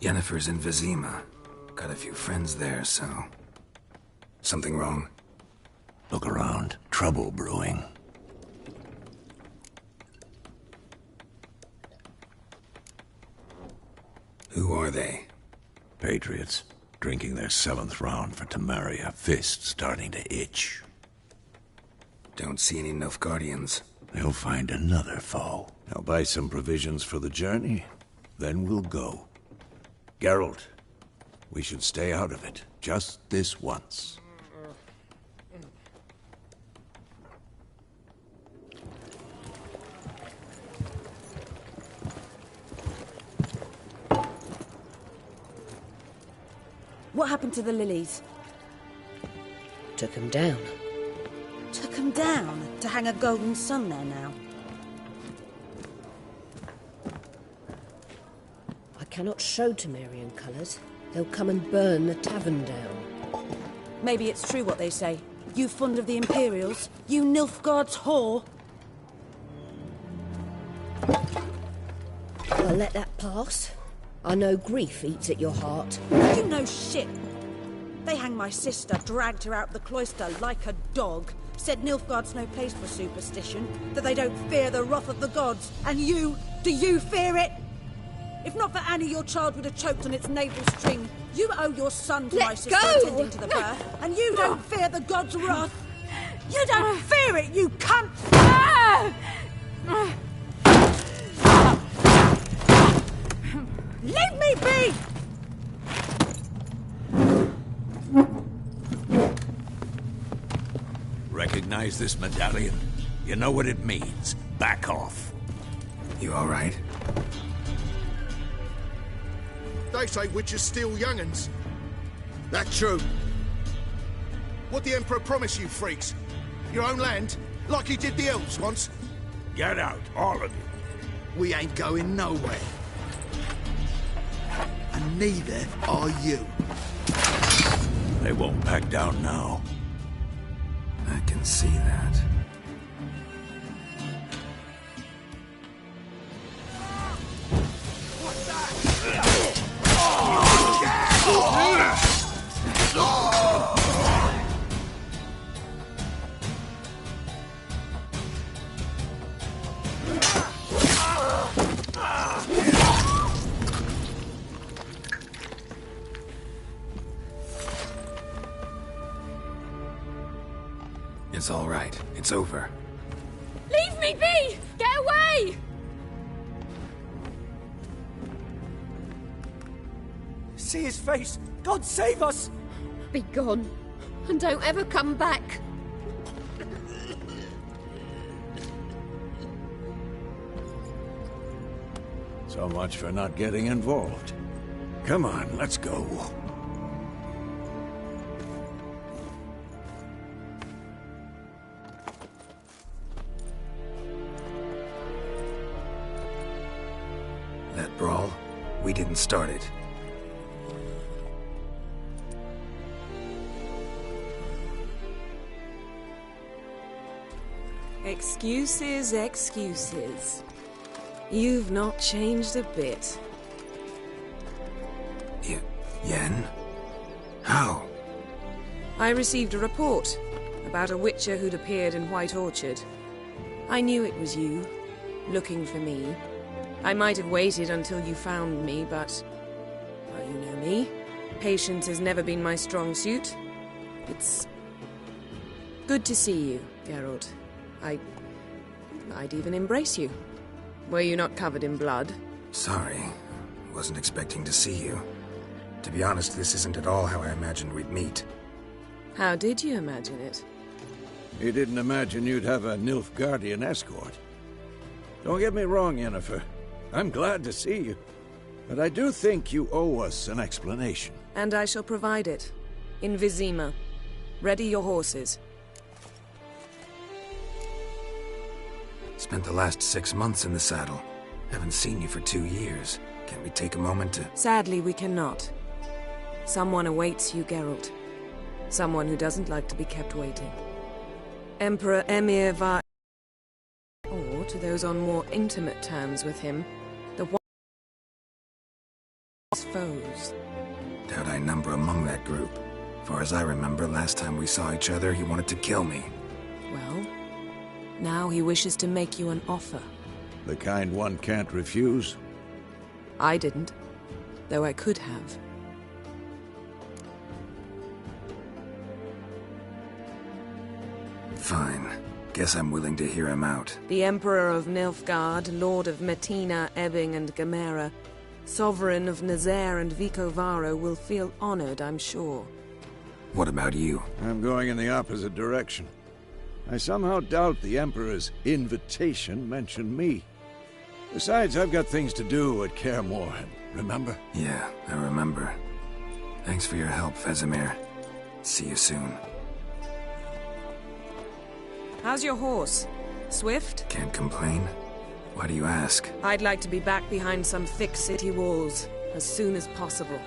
Yennefer's in Vizima. Got a few friends there, so... Something wrong? Look around. Trouble brewing. Who are they? Patriots. Drinking their 7th round for Temeria. Fist starting to itch. Don't see any Nilfgaardians. They'll find another foe. I'll buy some provisions for the journey. Then we'll go. Geralt, we should stay out of it. Just this once. What happened to the lilies? Took him down. Took them down to hang a golden sun there now. I cannot show Temerian colours. They'll come and burn the tavern down. Maybe it's true what they say. You fond of the Imperials? You Nilfgaard's whore? I'll let that pass. I know grief eats at your heart. You know shit. They hanged my sister, dragged her out the cloister like a dog. Said Nilfgaard's no place for superstition, that they don't fear the wrath of the gods. And you, do you fear it? If not for Annie, your child would have choked on its navel string. You owe your son to my sister attending to the birth, and you don't fear the gods' wrath. You don't fear it, you cunt! Leave me be! Recognize this medallion? You know what it means. Back off. You all right? They say witches steal young'uns. That true? What the Emperor promised you freaks? Your own land? Like he did the elves once? Get out, all of you. We ain't going nowhere. And neither are you. They won't back down now. I can see that. It's all right. It's over. Leave me be! Get away! See his face! God save us! Be gone, and don't ever come back. So much for not getting involved. Come on, let's go. That brawl, we didn't start it. Excuses, excuses. You've not changed a bit. Yen? How? I received a report about a witcher who'd appeared in White Orchard. I knew it was you, looking for me. I might have waited until you found me, but... well, you know me. Patience has never been my strong suit. It's... good to see you, Geralt. I'd even embrace you. Were you not covered in blood? Sorry. Wasn't expecting to see you. To be honest, this isn't at all how I imagined we'd meet. How did you imagine it? You didn't imagine you'd have a Nilfgaardian escort. Don't get me wrong, Yennefer. I'm glad to see you. But I do think you owe us an explanation. And I shall provide it. In Vizima. Ready your horses. Spent the last 6 months in the saddle. Haven't seen you for 2 years. Can't we take a moment to... Sadly, we cannot. Someone awaits you, Geralt. Someone who doesn't like to be kept waiting. Emperor Emir Va... or, to those on more intimate terms with him, foes. Doubt I number among that group. Far as I remember, last time we saw each other, he wanted to kill me. Well, now he wishes to make you an offer. The kind one can't refuse? I didn't, though I could have. Fine. Guess I'm willing to hear him out. The Emperor of Nilfgaard, Lord of Metina, Ebbing and Gamera, Sovereign of Nazaire and Vicovaro will feel honored, I'm sure. What about you? I'm going in the opposite direction. I somehow doubt the Emperor's invitation mentioned me. Besides, I've got things to do at Kaer Morhen, remember? Yeah, I remember. Thanks for your help, Vesemir. See you soon. How's your horse? Swift? Can't complain. Why do you ask? I'd like to be back behind some thick city walls as soon as possible.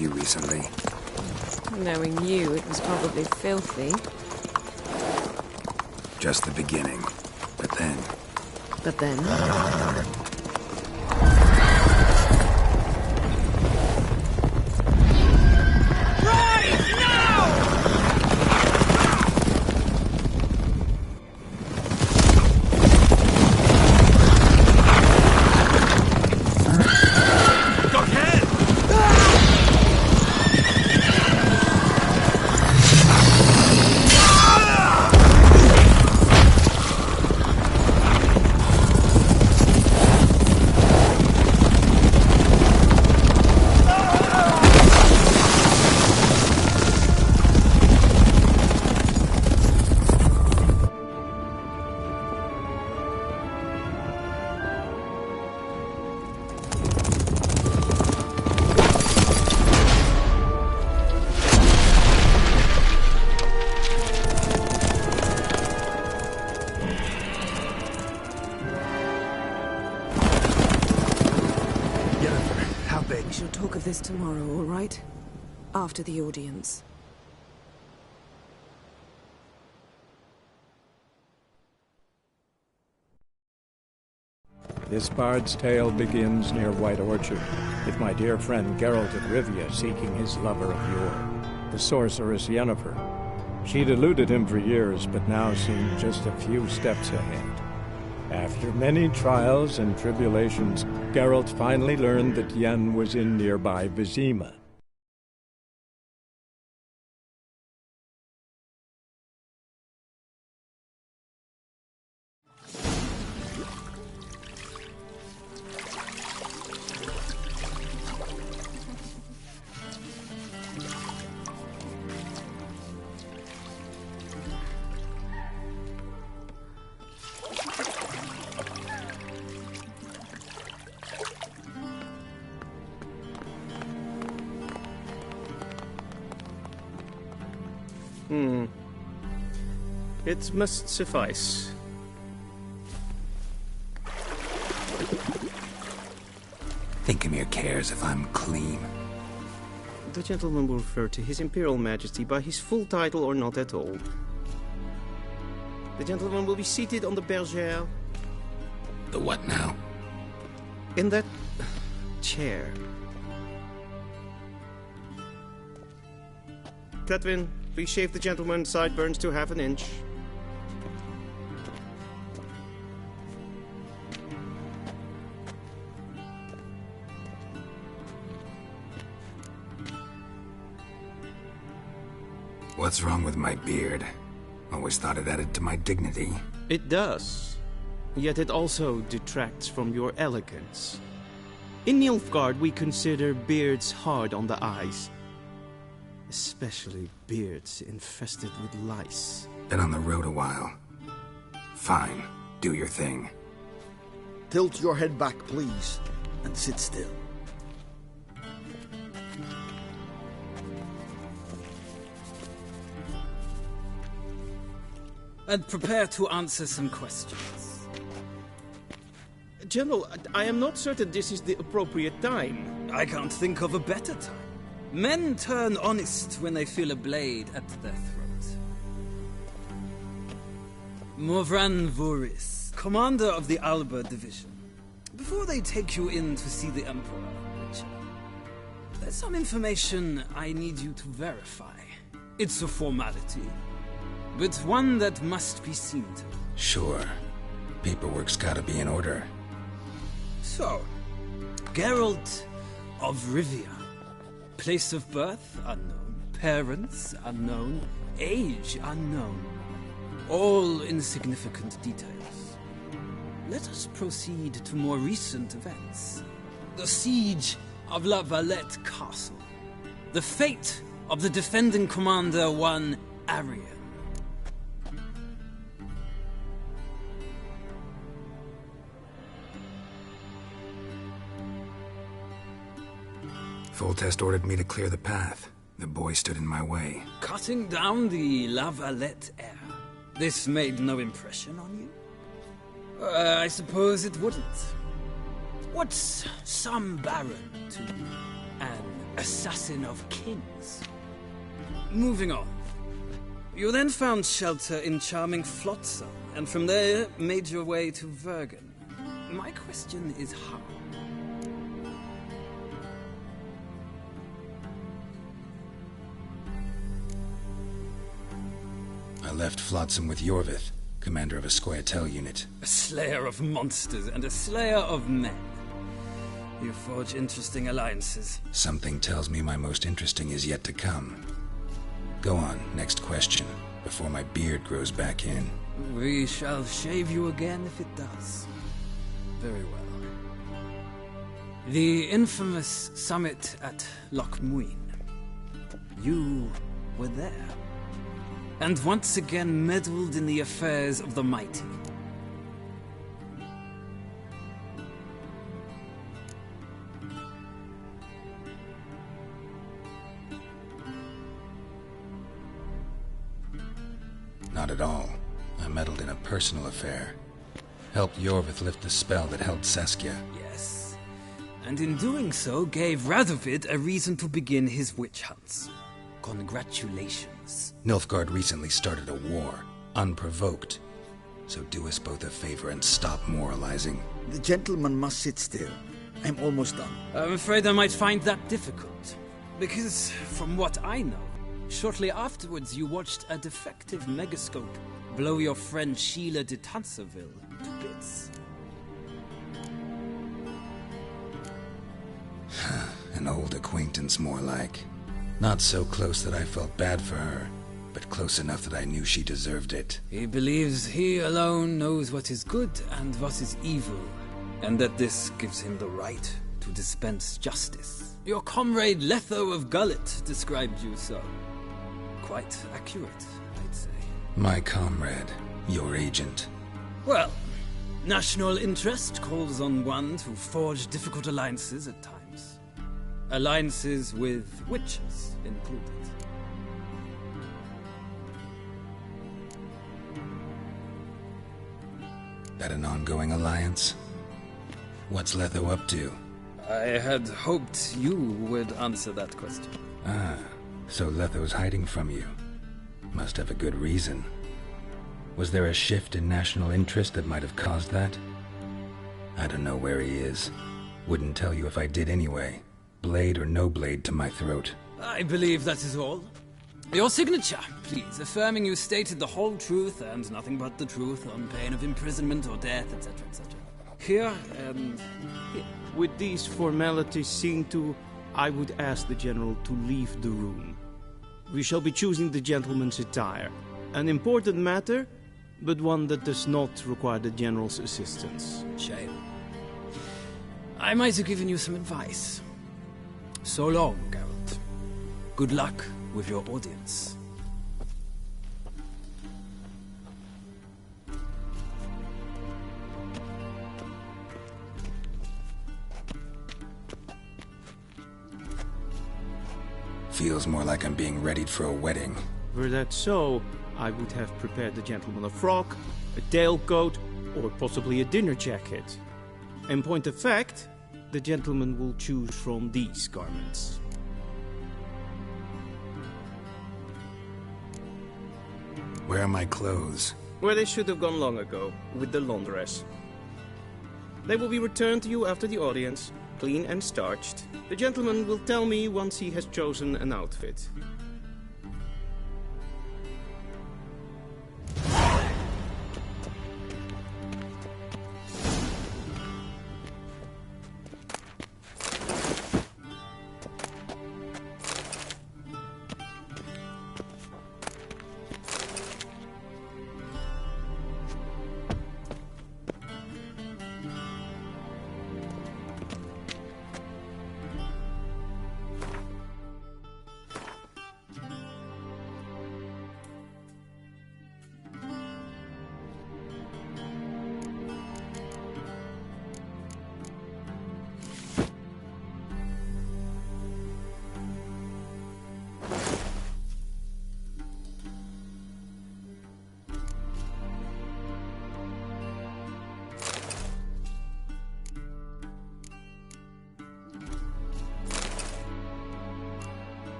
Recently. Knowing you, it was probably filthy. Just the beginning. But then... But then? We shall talk of this tomorrow, all right? After the audience. This bard's tale begins near White Orchard, with my dear friend Geralt of Rivia seeking his lover of yore, the sorceress Yennefer. She'd eluded him for years, but now seemed just a few steps ahead. After many trials and tribulations, Geralt finally learned that Yen was in nearby Vizima. It must suffice. Thinkemere cares if I'm clean. The gentleman will refer to His Imperial Majesty by his full title or not at all. The gentleman will be seated on the bergère. The what now? In that chair. Cletwin, please shave the gentleman's sideburns to half an inch. What's wrong with my beard? Always thought it added to my dignity. It does. Yet it also detracts from your elegance. In Nilfgaard, we consider beards hard on the eyes. Especially beards infested with lice. Been on the road a while. Fine, do your thing. Tilt your head back, please, and sit still. And prepare to answer some questions. General, I am not certain this is the appropriate time. I can't think of a better time. Men turn honest when they feel a blade at their throat. Morvran Voris, commander of the Alba Division. Before they take you in to see the Emperor, Richard, there's some information I need you to verify. It's a formality, but one that must be seen to. Sure. Paperwork's gotta be in order. So, Geralt of Rivia. Place of birth, unknown. Parents, unknown. Age, unknown. All insignificant details. Let us proceed to more recent events. The siege of La Valette Castle. The fate of the defending commander, one Arian. Foltest ordered me to clear the path. The boy stood in my way. Cutting down the La Valette heir. This made no impression on you? I suppose it wouldn't. What's some baron to an assassin of kings? Moving on. You then found shelter in charming Flotsam, and from there made your way to Vergen. My question is how? I left Flotsam with Yorvith, commander of a Scoia'tael unit. A slayer of monsters and a slayer of men. You forge interesting alliances. Something tells me my most interesting is yet to come. Go on, next question, before my beard grows back in. We shall shave you again if it does. Very well. The infamous summit at Loch Muin. You were there. And once again meddled in the affairs of the mighty. Not at all. I meddled in a personal affair. Helped Yorvith lift the spell that held Saskia. Yes. And in doing so, gave Radovid a reason to begin his witch hunts. Congratulations. Nilfgaard recently started a war, unprovoked. So do us both a favor and stop moralizing. The gentleman must sit still. I'm almost done. I'm afraid I might find that difficult. Because, from what I know, shortly afterwards you watched a defective megascope blow your friend Sheila de Tanserville to bits. An old acquaintance, more like. Not so close that I felt bad for her, but close enough that I knew she deserved it. He believes he alone knows what is good and what is evil, and that this gives him the right to dispense justice. Your comrade Letho of Gullet described you so. Quite accurate, I'd say. My comrade, your agent. Well, national interest calls on one to forge difficult alliances at times. Alliances with witches included. That an ongoing alliance? What's Letho up to? I had hoped you would answer that question. Ah, so Letho's hiding from you. Must have a good reason. Was there a shift in national interest that might have caused that? I don't know where he is. Wouldn't tell you if I did anyway. Blade or no blade to my throat. I believe that is all. Your signature, please, affirming you stated the whole truth and nothing but the truth on pain of imprisonment or death, etc., etc. Here and here. With these formalities seen to, I would ask the General to leave the room. We shall be choosing the gentleman's attire. An important matter, but one that does not require the General's assistance. Shame. I might have given you some advice. So long, Geralt. Good luck with your audience. Feels more like I'm being readied for a wedding. Were that so, I would have prepared the gentleman a frock, a tailcoat, or possibly a dinner jacket. In point of fact, the gentleman will choose from these garments. Where are my clothes? Where they should have gone long ago, with the laundress. They will be returned to you after the audience, clean and starched. The gentleman will tell me once he has chosen an outfit.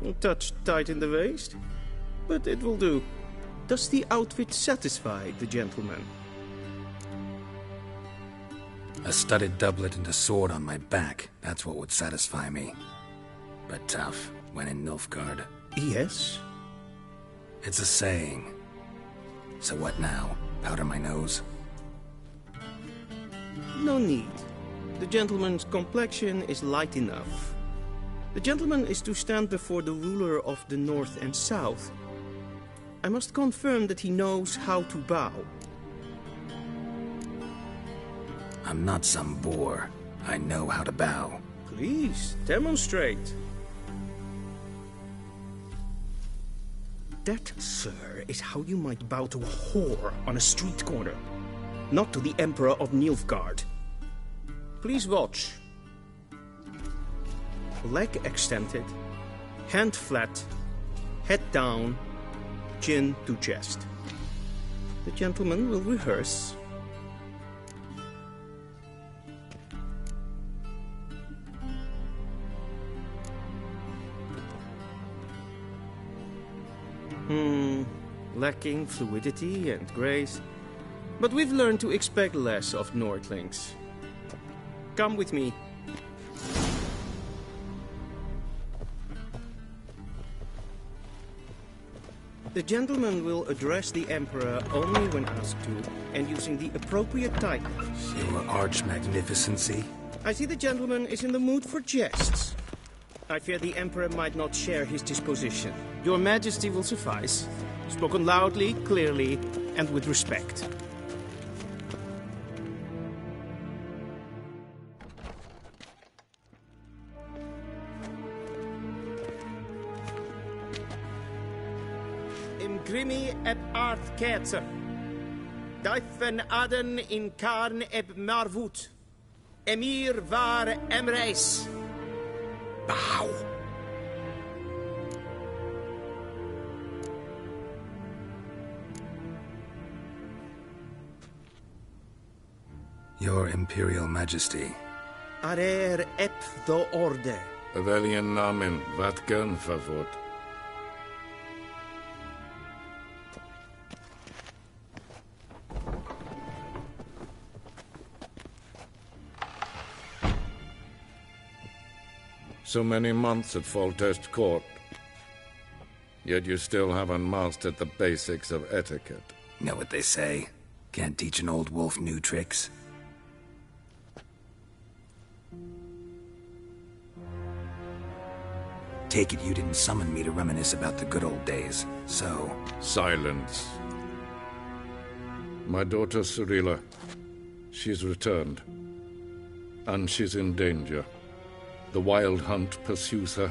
A touch tight in the waist, but it will do. Does the outfit satisfy the gentleman? A studded doublet and a sword on my back, that's what would satisfy me. But tough, when in Nilfgaard. Yes? It's a saying. So what now? Powder my nose? No need. The gentleman's complexion is light enough. The gentleman is to stand before the ruler of the North and South. I must confirm that he knows how to bow. I'm not some boor. I know how to bow. Please, demonstrate. That, sir, is how you might bow to a whore on a street corner, not to the Emperor of Nilfgaard. Please watch. Leg extended, hand flat, head down, chin to chest. The gentleman will rehearse. Lacking fluidity and grace, but we've learned to expect less of Nordlings. Come with me. The gentleman will address the Emperor only when asked to, and using the appropriate titles. Your arch-magnificency? I see the gentleman is in the mood for jests. I fear the Emperor might not share his disposition. Your Majesty will suffice. Spoken loudly, clearly, and with respect. Imgrimi eb art ketzer. Daifen aden in karn eb marvut. Emir var emreis. Bow. Your Imperial Majesty. Arer ep do orde. Weljen namen, wat kan favort? so many months at Foltest Court. Yet you still haven't mastered the basics of etiquette. Know what they say? Can't teach an old wolf new tricks. Take it you didn't summon me to reminisce about the good old days, so... Silence. My daughter Cyrilla, she's returned. And she's in danger. The Wild Hunt pursues her.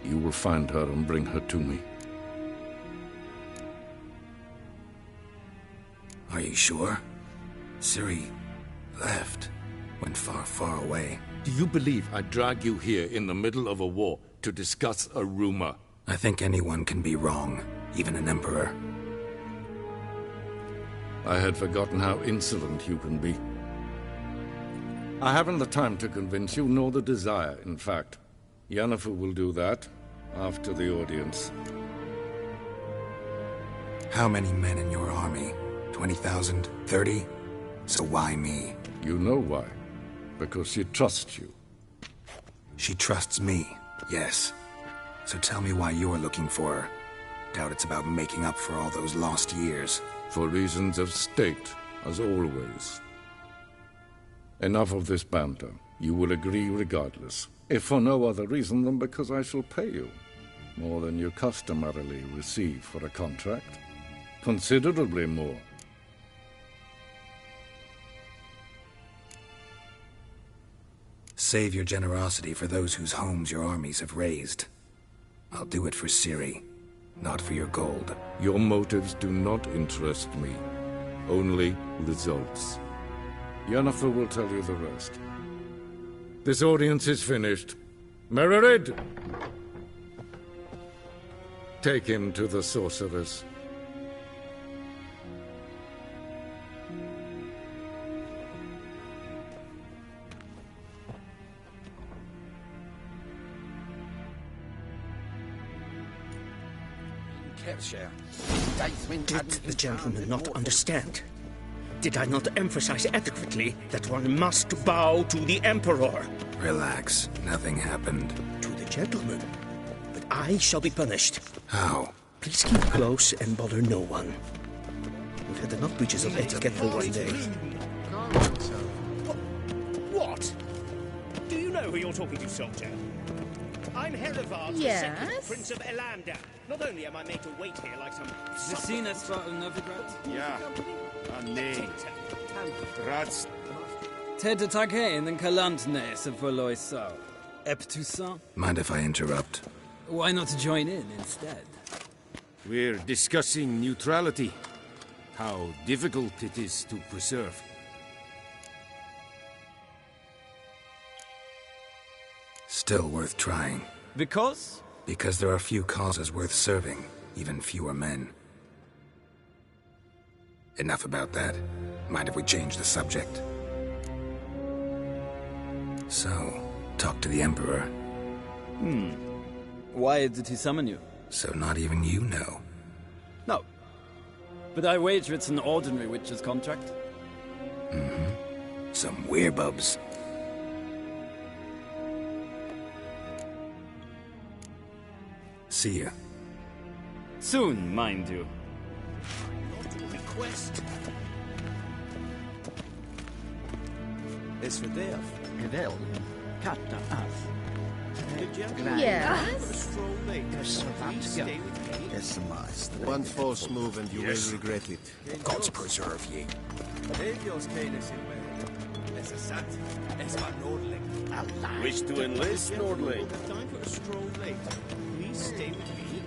You will find her and bring her to me. Are you sure? Ciri left. Went far, far away. Do you believe I drag you here in the middle of a war to discuss a rumor? I think anyone can be wrong, even an emperor. I had forgotten how insolent you can be. I haven't the time to convince you, nor the desire, in fact. Yennefer will do that after the audience. How many men in your army? 20,000? 30? So why me? You know why. Because she trusts you. She trusts me, yes. So tell me why you're looking for her. Doubt it's about making up for all those lost years. For reasons of state, as always. Enough of this banter. You will agree regardless. If for no other reason than because I shall pay you. More than you customarily receive for a contract. Considerably more. Save your generosity for those whose homes your armies have razed. I'll do it for Ciri, not for your gold. Your motives do not interest me. Only results. Yennefer will tell you the rest. This audience is finished. Mererid! Take him to the sorceress. Did the gentleman not understand? Did I not emphasize adequately that one must bow to the Emperor? Relax. Nothing happened. To the gentleman. But I shall be punished. How? Please keep close and bother no one. We've had enough breaches of etiquette for one day. What? Do you know who you're talking to, soldier? I'm Herivard, Yes? the second Prince of Elander. Not only am I made to wait here like some... Messinas fra Novigrad? Ja. Nee. Rats. Täte tag heen en kalantnäse för Loisau. Eptusan? Mind if I interrupt? Why not join in instead? We're discussing neutrality. How difficult it is to preserve. Still worth trying. Because? Because there are few causes worth serving, even fewer men. Enough about that. Mind if we change the subject? So, talk to the Emperor. Why did he summon you? So not even you know. No. But I wager it's an ordinary witch's contract. Mm-hmm. Some werebubs. See ya. Soon, mind you. Request. Es verderf, geweld, katta af. Yes? Yes, master. One false move and you will regret it. Gods preserve ye. Wish to enlist, Nordling? Time for a stroll late. Please stay with me.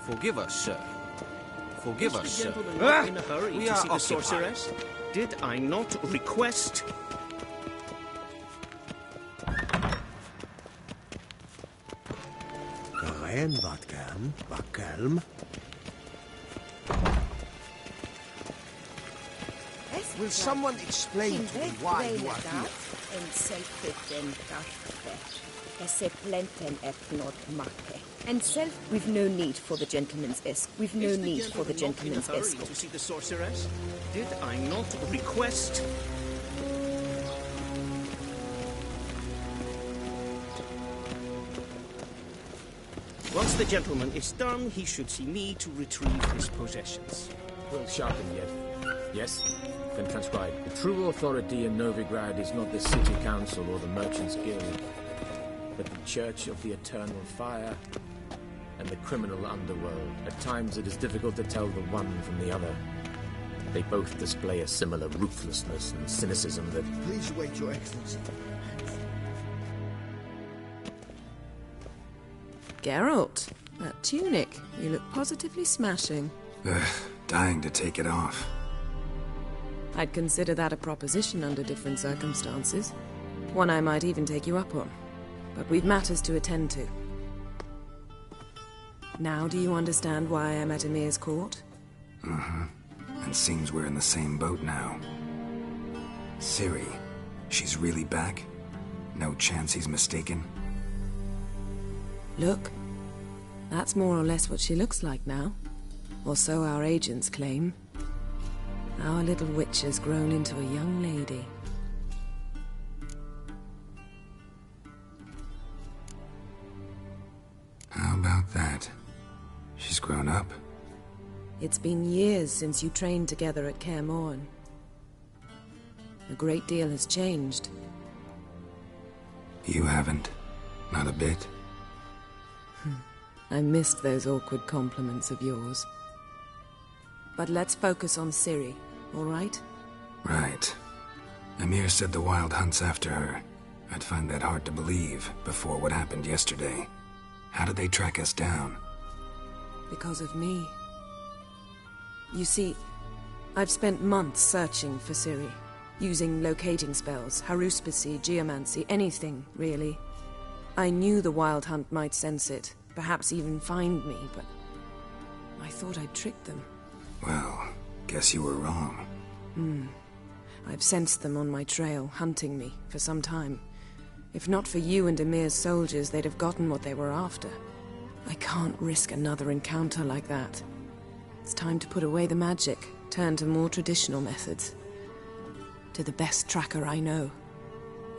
Forgive us, sir. Forgive us, sir. Not in a hurry We to are see the occupied. sorceress? Did I not request? Karen, wat kalm. Will someone explain to me why you are here? And self, we've no need for the gentleman's escort. We've no need for the gentleman's hurry escort. to see the sorceress? Did I not request? Once the gentleman is done, he should see me to retrieve his possessions. We'll sharpen yet. Yes? Then transcribe. The true authority in Novigrad is not the city council or the merchants' guild, but the Church of the Eternal Fire and the criminal underworld. At times it is difficult to tell the one from the other. They both display a similar ruthlessness and cynicism that... Please wait, Your Excellency. Geralt, that tunic. You look positively smashing. Dying to take it off. I'd consider that a proposition under different circumstances. One I might even take you up on. But we've matters to attend to. Now do you understand why I'm at Emir's court? Mm-hmm. And seems we're in the same boat now. Ciri, she's really back? No chance he's mistaken? Look, that's more or less what she looks like now. Or so our agents claim. Our little witch has grown into a young lady. How about that? She's grown up? It's been years since you trained together at Kaer Morhen. A great deal has changed. You haven't. Not a bit. I missed those awkward compliments of yours. But let's focus on Ciri, all right? Right. Emir said the Wild Hunt's after her. I'd find that hard to believe before what happened yesterday. How did they track us down? Because of me. You see, I've spent months searching for Ciri, using locating spells, haruspicy, geomancy, anything, really. I knew the Wild Hunt might sense it, perhaps even find me, but I thought I'd tricked them. Well, guess you were wrong. I've sensed them on my trail, hunting me, for some time. If not for you and Emir's soldiers, they'd have gotten what they were after. I can't risk another encounter like that. It's time to put away the magic, turn to more traditional methods. To the best tracker I know.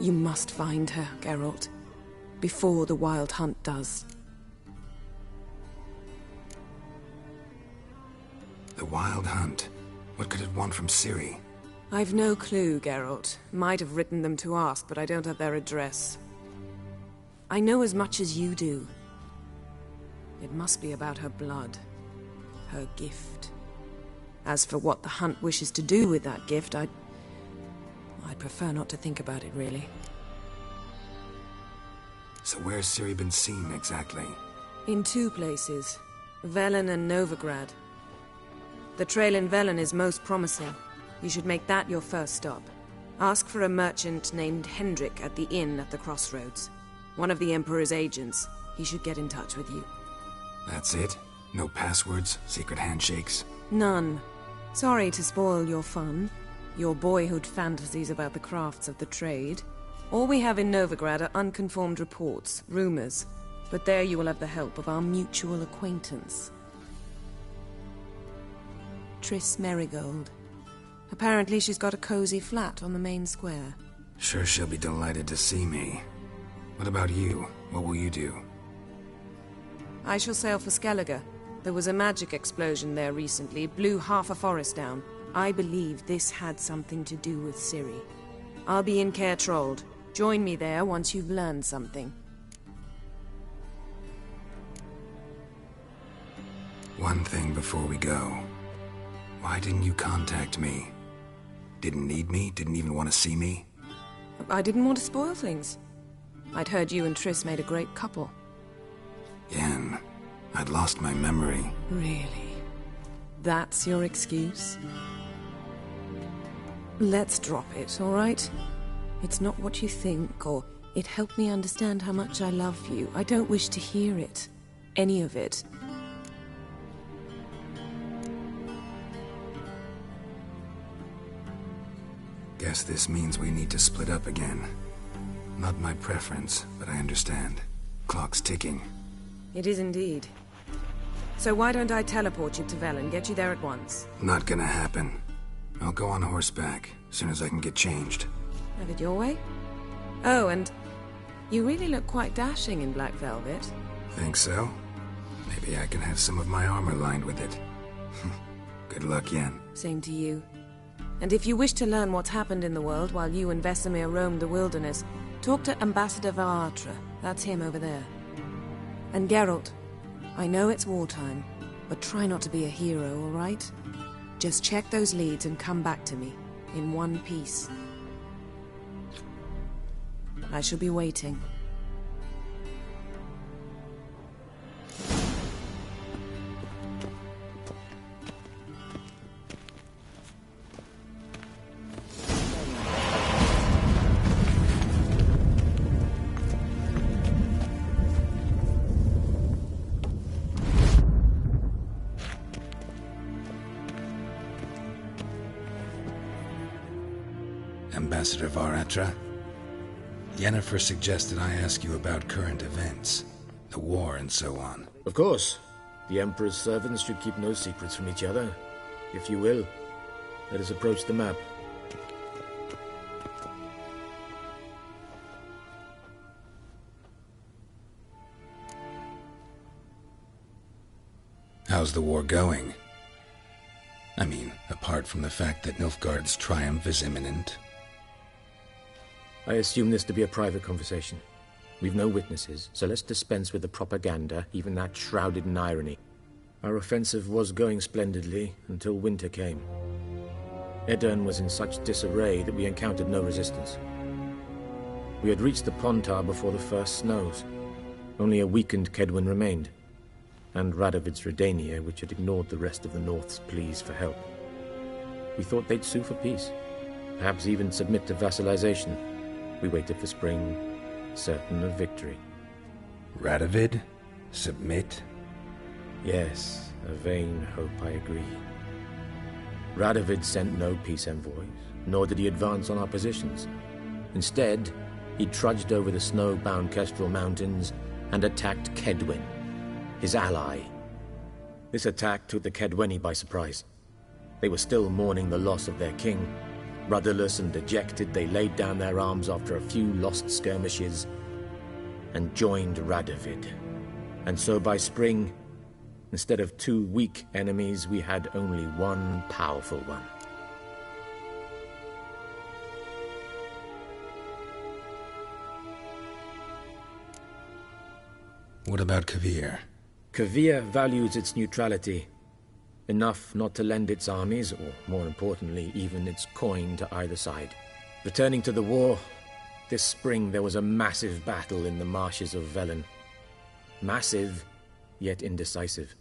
You must find her, Geralt. Before the Wild Hunt does. The Wild Hunt? What could it want from Ciri? I've no clue, Geralt. Might have written them to ask, but I don't have their address. I know as much as you do. It must be about her blood. Her gift. As for what the Hunt wishes to do with that gift, I'd prefer not to think about it, really. So where's Ciri been seen, exactly? In two places. Velen and Novigrad. The trail in Velen is most promising. You should make that your first stop. Ask for a merchant named Hendrik at the inn at the crossroads. One of the Emperor's agents. He should get in touch with you. That's it? No passwords? Secret handshakes? None. Sorry to spoil your fun. Your boyhood fantasies about the crafts of the trade. All we have in Novigrad are unconfirmed reports, rumors. But there you will have the help of our mutual acquaintance. Triss Merigold. Apparently she's got a cozy flat on the main square. Sure she'll be delighted to see me. What about you? What will you do? I shall sail for Skellige. There was a magic explosion there recently, blew half a forest down. I believe this had something to do with Ciri. I'll be in Caer Trold. Join me there once you've learned something. One thing before we go. Why didn't you contact me? Didn't need me? Didn't even want to see me? I didn't want to spoil things. I'd heard you and Triss made a great couple. Yen, I'd lost my memory. Really? That's your excuse? Let's drop it, all right? It's not what you think, or it helped me understand how much I love you. I don't wish to hear it. Any of it. Guess this means we need to split up again. Not my preference, but I understand. Clock's ticking. It is indeed. So why don't I teleport you to Velen, get you there at once? Not gonna happen. I'll go on horseback, as soon as I can get changed. Have it your way? Oh, and you really look quite dashing in black velvet. Think so? Maybe I can have some of my armor lined with it. Good luck, Yen. Same to you. And if you wish to learn what's happened in the world while you and Vesemir roamed the wilderness, talk to Ambassador Varatra. That's him over there. And Geralt, I know it's wartime, but try not to be a hero, all right? Just check those leads and come back to me, in one piece. I shall be waiting. Ambassador Varatra, Yennefer suggested I ask you about current events, the war and so on. Of course. The Emperor's servants should keep no secrets from each other. If you will, let us approach the map. How's the war going? I mean, apart from the fact that Nilfgaard's triumph is imminent. I assume this to be a private conversation. We've no witnesses, so let's dispense with the propaganda, even that shrouded in irony. Our offensive was going splendidly until winter came. Edirn was in such disarray that we encountered no resistance. We had reached the Pontar before the first snows. Only a weakened Kedwin remained, and Radovid's Redania, which had ignored the rest of the North's pleas for help. We thought they'd sue for peace, perhaps even submit to vassalization. We waited for spring, certain of victory. Radovid? Submit? Yes, a vain hope, I agree. Radovid sent no peace envoys, nor did he advance on our positions. Instead, he trudged over the snow-bound Kestrel Mountains and attacked Kedwin, his ally. This attack took the Kedweni by surprise. They were still mourning the loss of their king. Rudderless and dejected, they laid down their arms after a few lost skirmishes and joined Radovid. And so by spring, instead of 2 weak enemies, we had only one powerful one. What about Kovir? Kovir values its neutrality, enough not to lend its armies, or more importantly, even its coin to either side. Returning to the war, this spring there was a massive battle in the marshes of Velen. Massive, yet indecisive.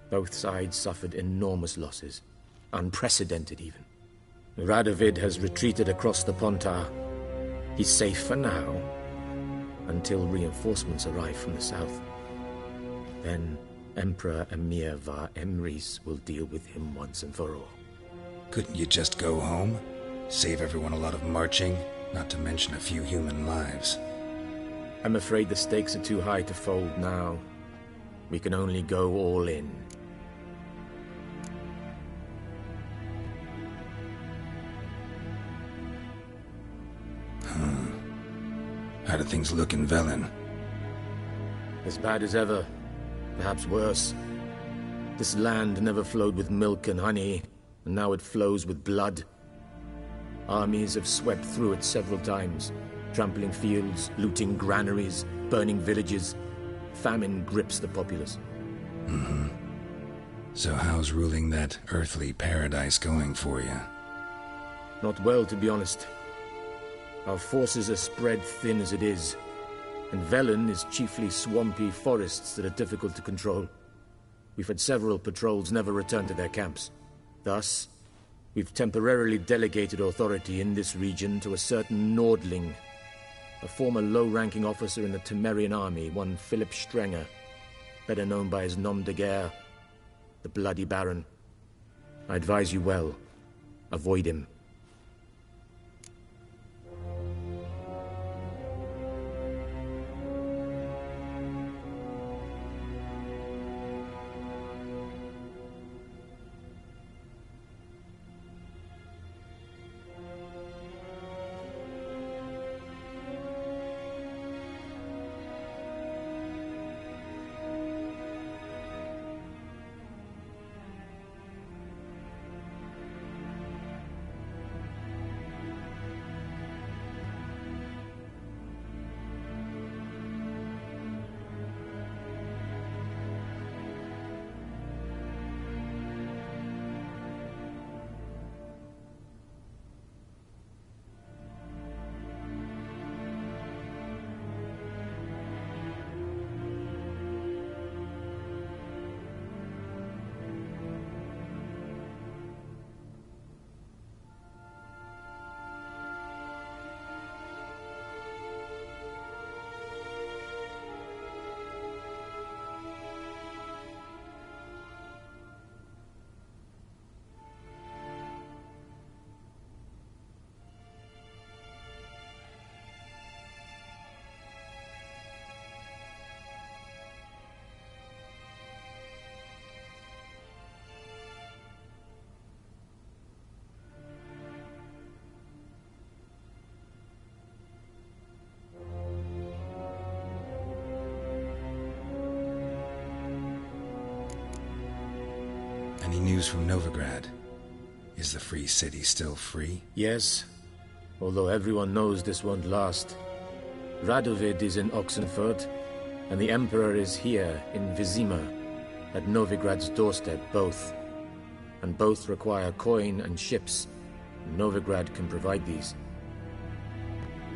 Both sides suffered enormous losses, unprecedented even. Radovid has retreated across the Pontar. He's safe for now, until reinforcements arrive from the south. Then Emperor Emir var Emrys will deal with him once and for all. Couldn't you just go home? Save everyone a lot of marching, not to mention a few human lives. I'm afraid the stakes are too high to fold now. We can only go all in. How do things look in Velen? As bad as ever. Perhaps worse. This land never flowed with milk and honey, and now it flows with blood. Armies have swept through it several times, trampling fields, looting granaries, burning villages. Famine grips the populace. So how's ruling that earthly paradise going for you? Not well, to be honest. Our forces are spread thin as it is, and Velen is chiefly swampy forests that are difficult to control. We've had several patrols never return to their camps. Thus, we've temporarily delegated authority in this region to a certain Nordling, a former low-ranking officer in the Temerian army, one Philip Strenger, better known by his nom de guerre, the Bloody Baron. I advise you well. Avoid him. news from Novigrad? Is the free city still free? Yes, although everyone knows this won't last. Radovid is in Oxenfurt, and the Emperor is here in Vizima, at Novigrad's doorstep, both. And both require coin and ships. Novigrad can provide these.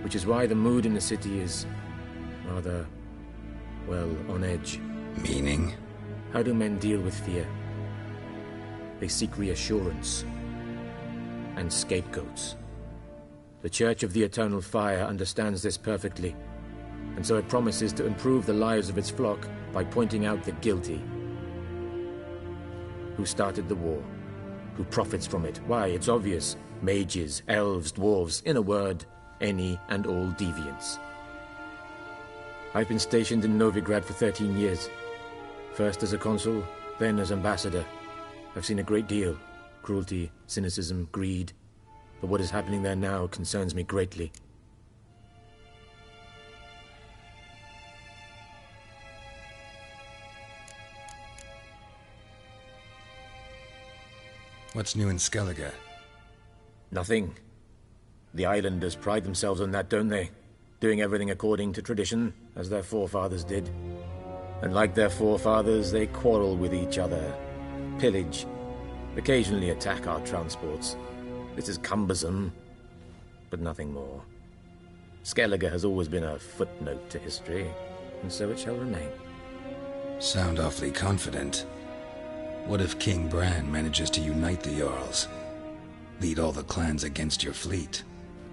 Which is why the mood in the city is rather, well, on edge. Meaning? How do men deal with fear? They seek reassurance and scapegoats. The Church of the Eternal Fire understands this perfectly, and so it promises to improve the lives of its flock by pointing out the guilty. Who started the war? Who profits from it? Why, it's obvious. Mages, elves, dwarves, in a word, any and all deviants. I've been stationed in Novigrad for 13 years. First as a consul, then as ambassador. I've seen a great deal. Cruelty, cynicism, greed. But what is happening there now concerns me greatly. What's new in Skellige? Nothing. The islanders pride themselves on that, don't they? Doing everything according to tradition, as their forefathers did. And like their forefathers, they quarrel with each other, pillage, occasionally attack our transports. This is cumbersome, but nothing more. Skellige has always been a footnote to history, and so it shall remain. Sound awfully confident. What if King Bran manages to unite the Jarls? Lead all the clans against your fleet?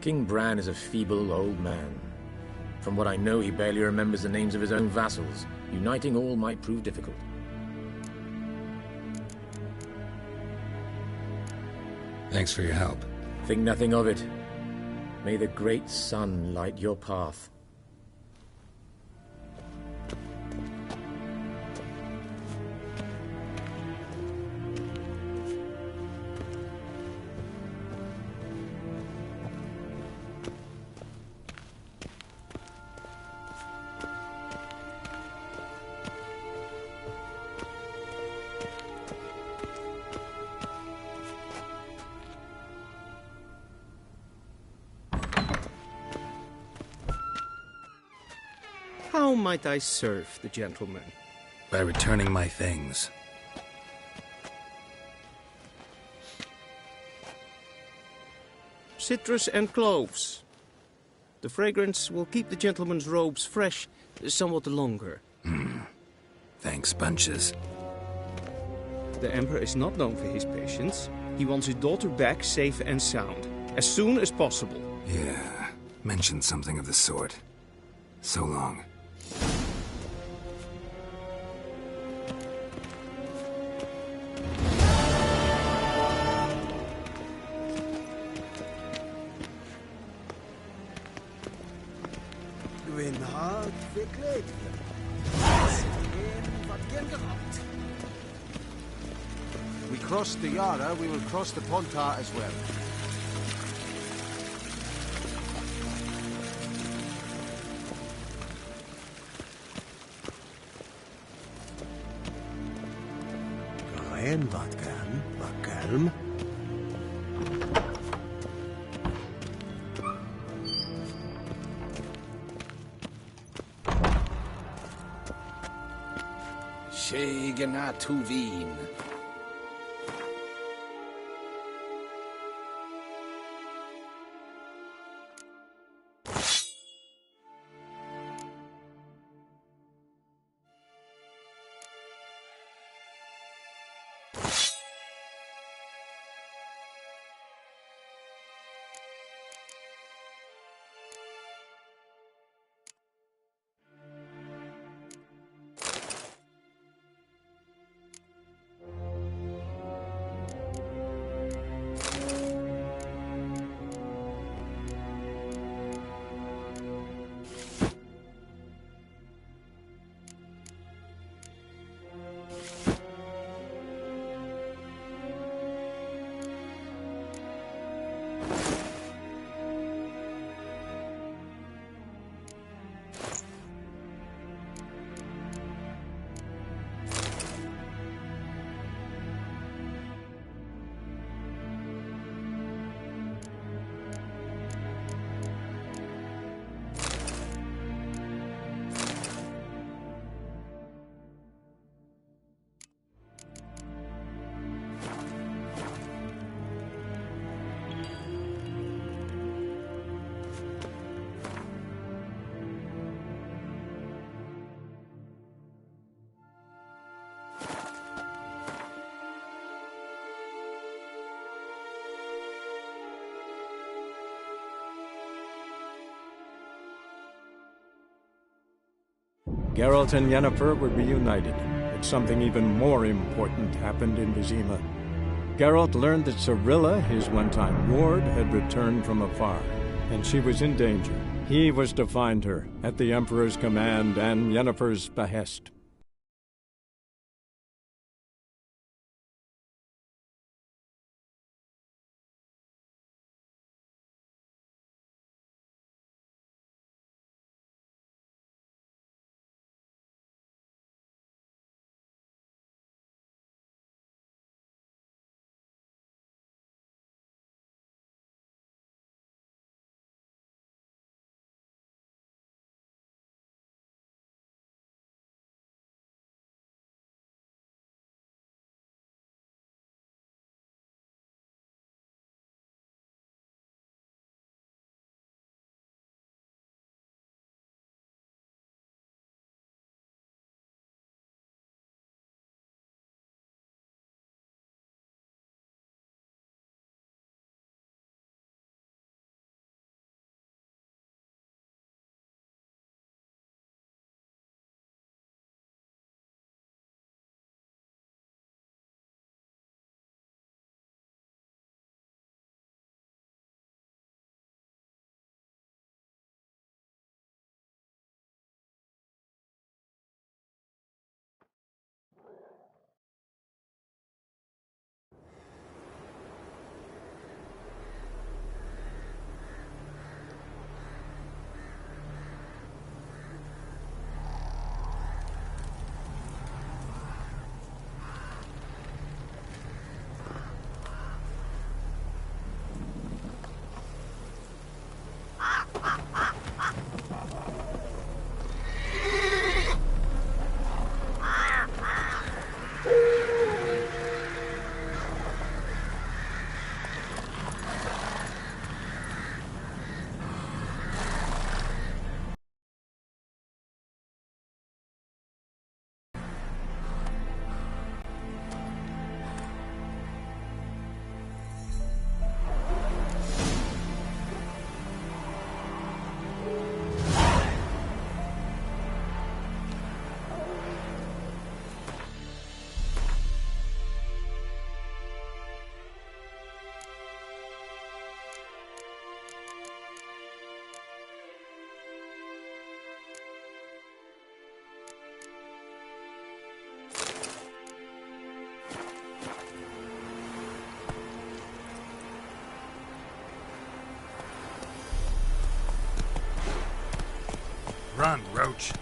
King Bran is a feeble old man. From what I know, he barely remembers the names of his own vassals. Uniting all might prove difficult. Thanks for your help. Think nothing of it. May the great sun light your path. How might I serve the gentleman? By returning my things. Citrus and cloves. The fragrance will keep the gentleman's robes fresh somewhat longer. Thanks, bunches. The Emperor is not known for his patience. He wants his daughter back safe and sound, as soon as possible. Yeah, mentioned something of the sort. So long. We crossed the Yara, we will cross the Pontar as well. En wat kalm. Tuvin. Geralt and Yennefer were reunited, but something even more important happened in Vizima. Geralt learned that Cirilla, his one-time ward, had returned from afar, and she was in danger. He was to find her, at the Emperor's command and Yennefer's behest. Run, Roach.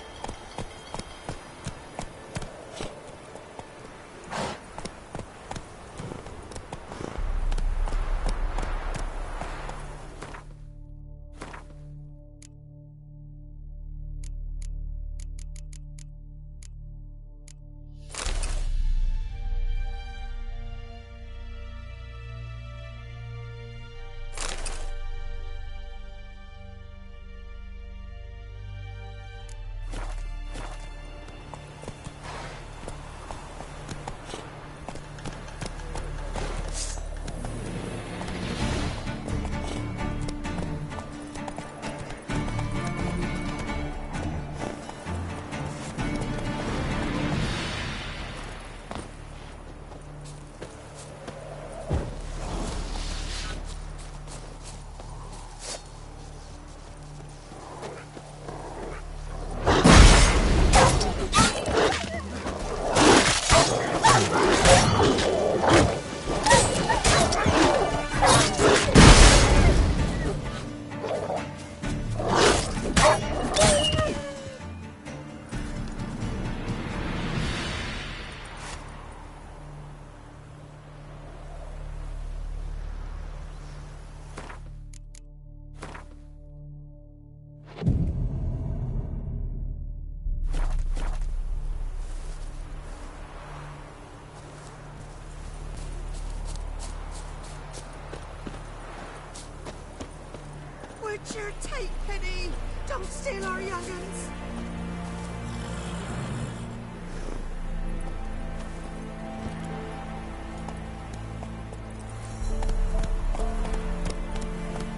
Witcher, take pity! Don't steal our young'uns!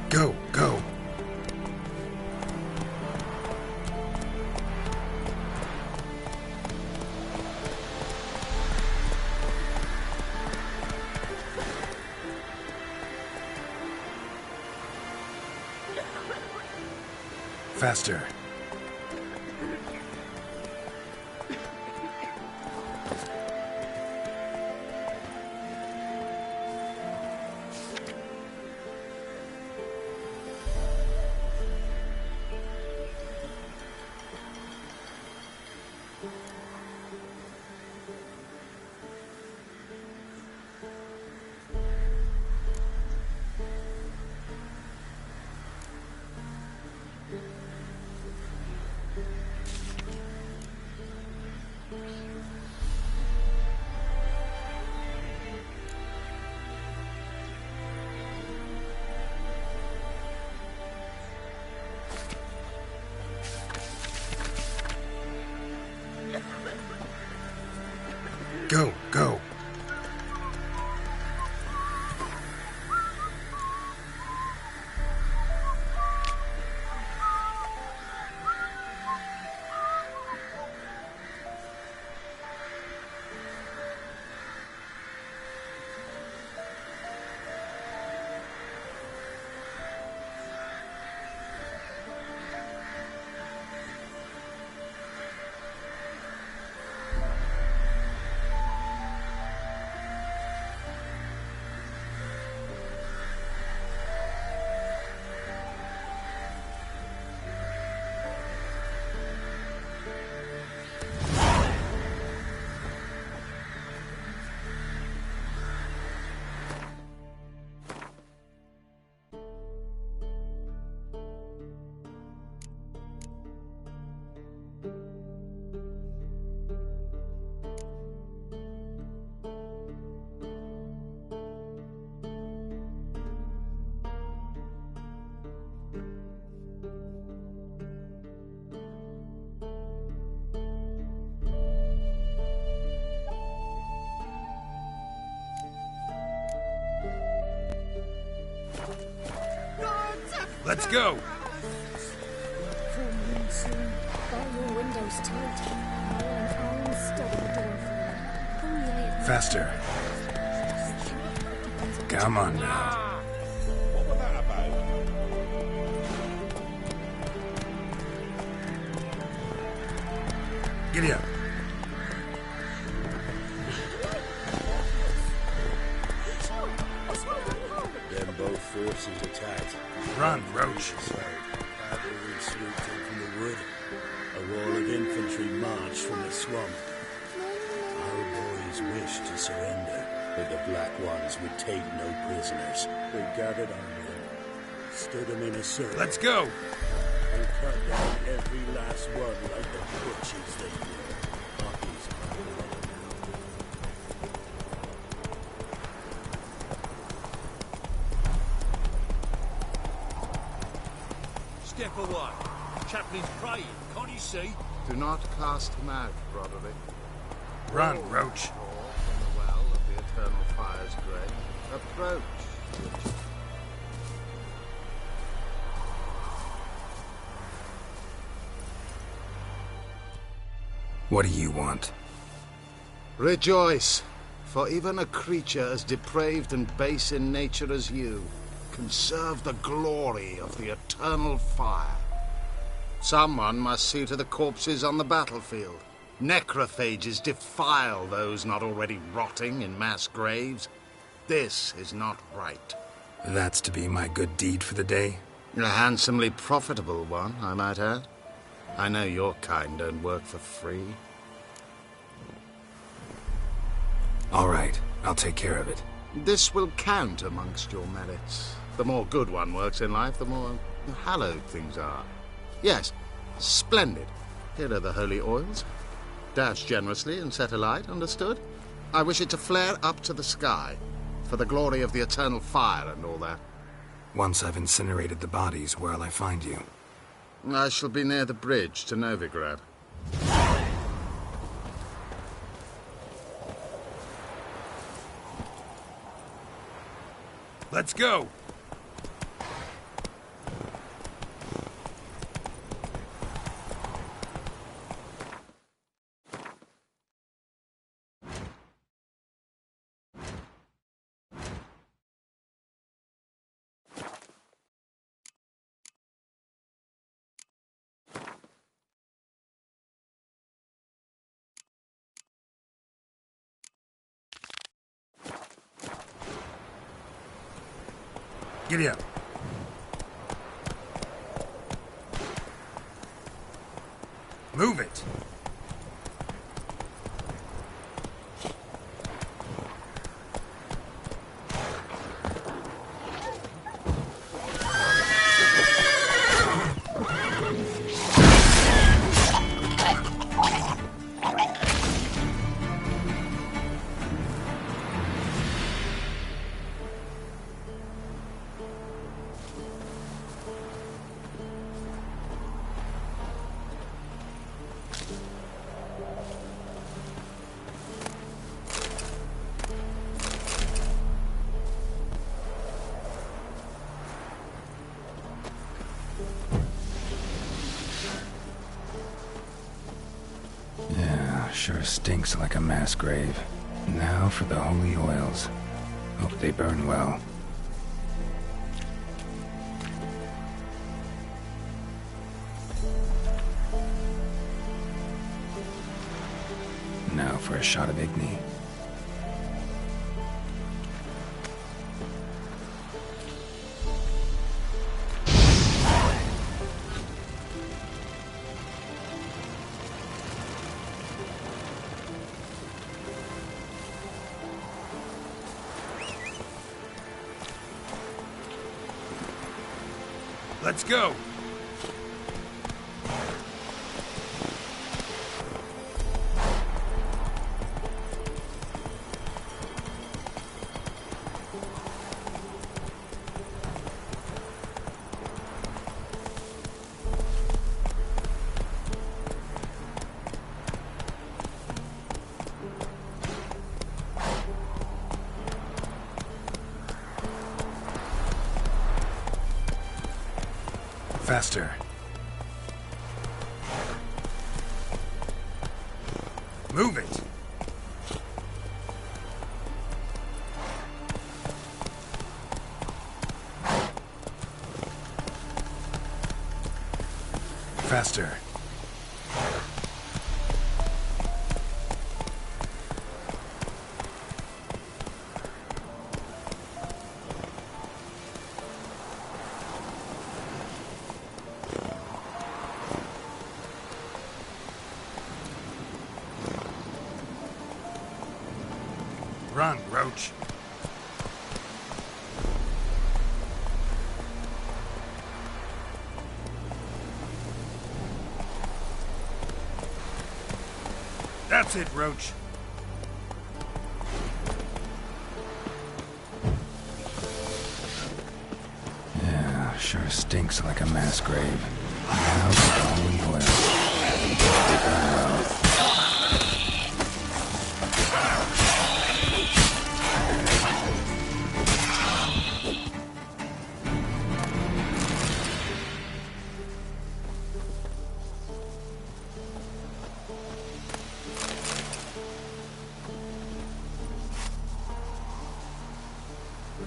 Go, go. Faster. Go, go. Let's go! Faster. Come on now. What was that about? Giddy up. Them both forces attacked. Run, Roach. Cavalry swooped in from the wood. A wall of infantry marched from the swamp. Our boys wished to surrender, but the Black Ones would take no prisoners. They gathered on them, stood them in a circle. Let's go! They cut down every last one like the butchers they were. Poppies are blood now. Step away. Chaplain's praying, can't you see? Do not cast him out, Broderick. Run, Roach. Draw from the well of the eternal fire's grave. Approach, Richard. What do you want? Rejoice, for even a creature as depraved and base in nature as you can serve the glory of the eternal fire. Someone must see to the corpses on the battlefield. Necrophages defile those not already rotting in mass graves. This is not right. That's to be my good deed for the day? A handsomely profitable one, I might add. I know your kind don't work for free. All right, I'll take care of it. This will count amongst your merits. The more good one works in life, the more hallowed things are. Yes, splendid. Here are the holy oils. Dash generously and set alight, understood? I wish it to flare up to the sky, for the glory of the eternal fire and all that. Once I've incinerated the bodies, where'll I find you? I shall be near the bridge to Novigrad. Let's go! Giddy up. Move it. Sure stinks like a mass grave. Now for the holy oils. Hope they burn well. Now for a shot of Igni. Let's go. Faster. Move it. Faster. Run, Roach. That's it, Roach. Yeah, sure stinks like a mass grave. Now for the holy oil. They burn well.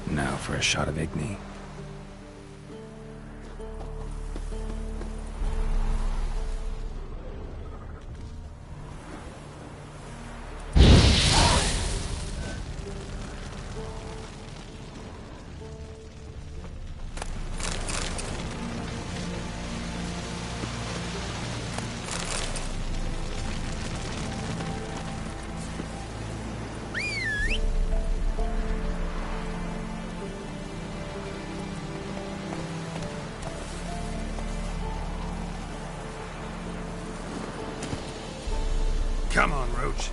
Now for a shot of Igni. Come on, Roach.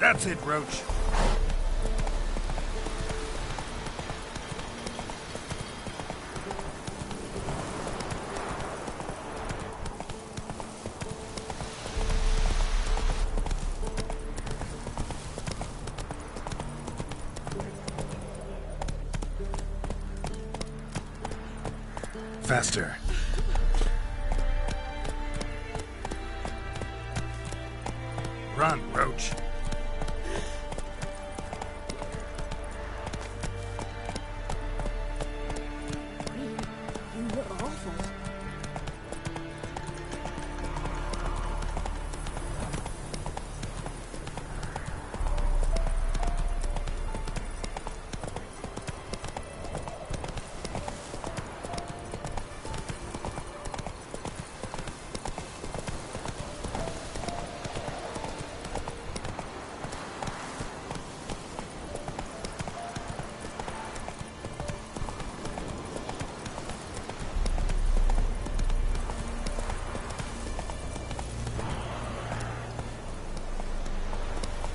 That's it, Roach. Faster. Run, Roach.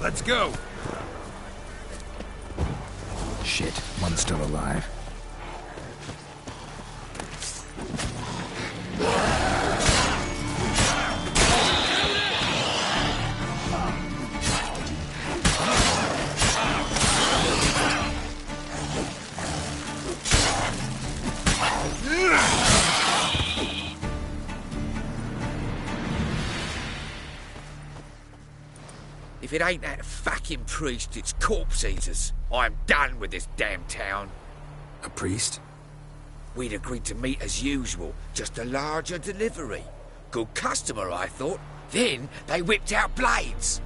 Let's go. Shit, one's still alive. If it ain't that fucking priest, it's corpse eaters. I'm done with this damn town. A priest? We'd agreed to meet as usual, just a larger delivery. Good customer, I thought. Then they whipped out blades.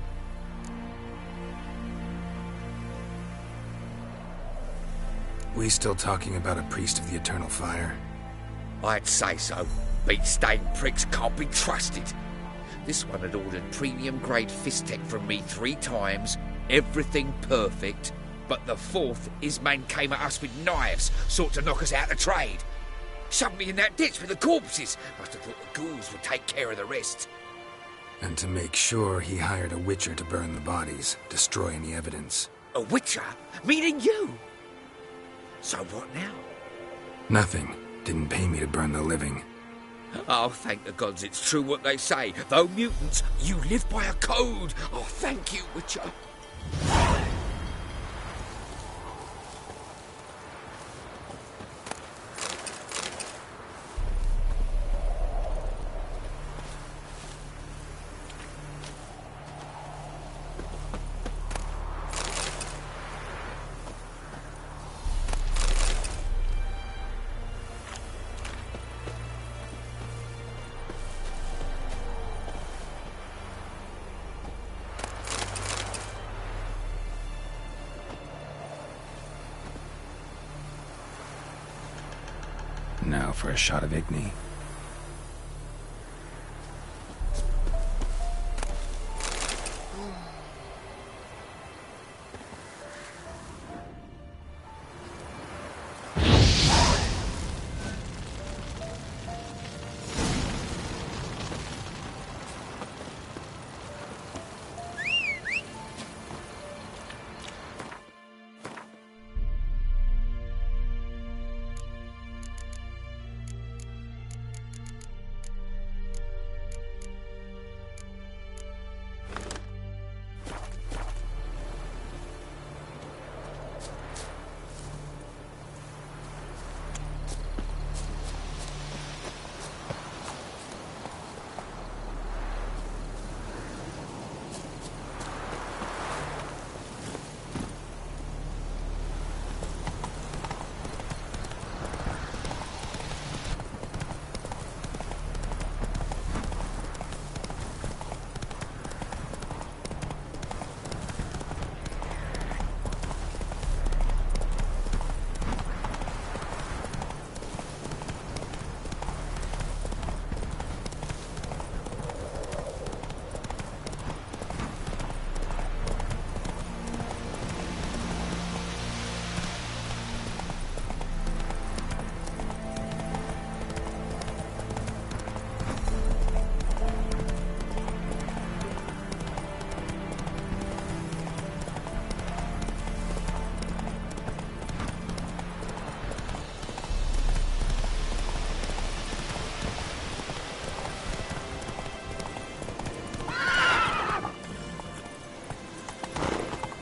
We still talking about a priest of the eternal fire? I'd say so. Beat-stained pricks can't be trusted. This one had ordered premium-grade fist tech from me 3 times, everything perfect, but the 4th, his man came at us with knives, sought to knock us out of trade. Shoved me in that ditch with the corpses. Must have thought the ghouls would take care of the rest. And to make sure, he hired a witcher to burn the bodies, destroy any evidence. A witcher? Meaning you? So what now? Nothing. Didn't pay me to burn the living. Oh, thank the gods it's true what they say. Though mutants, you live by a code. Oh, thank you, Witcher. Now for a shot of Igni.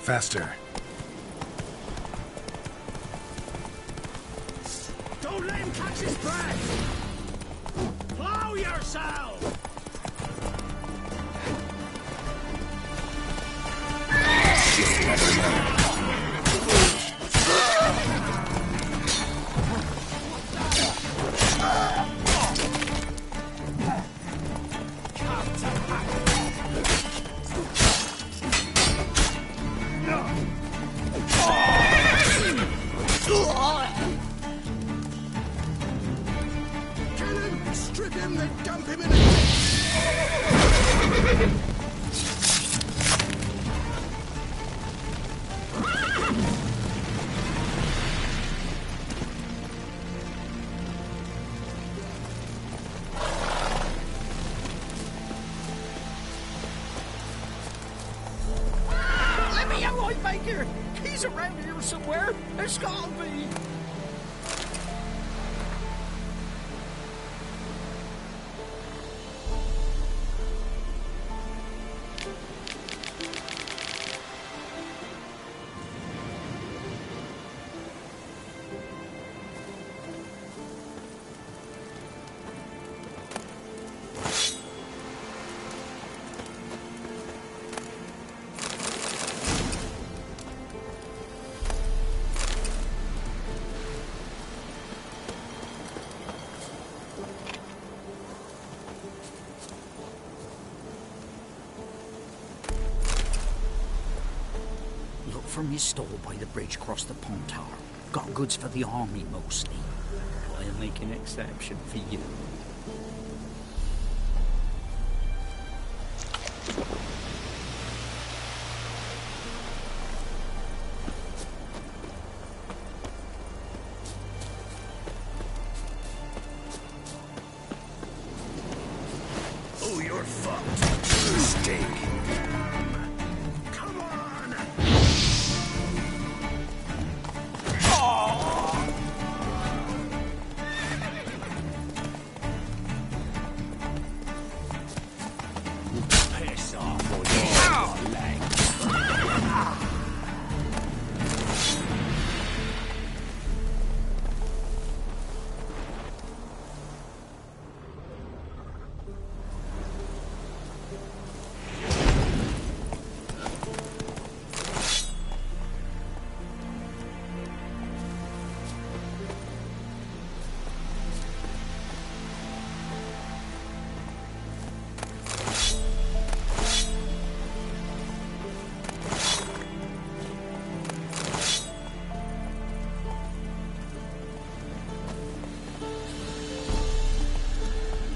Faster. Don't let him catch his breath! Plow yourself! Watchmaker! He's around here somewhere. There's gotta be. From his stall by the bridge across the Pontar. Got goods for the army mostly. I'll make an exception for you. Oh, you're fucked. Steak.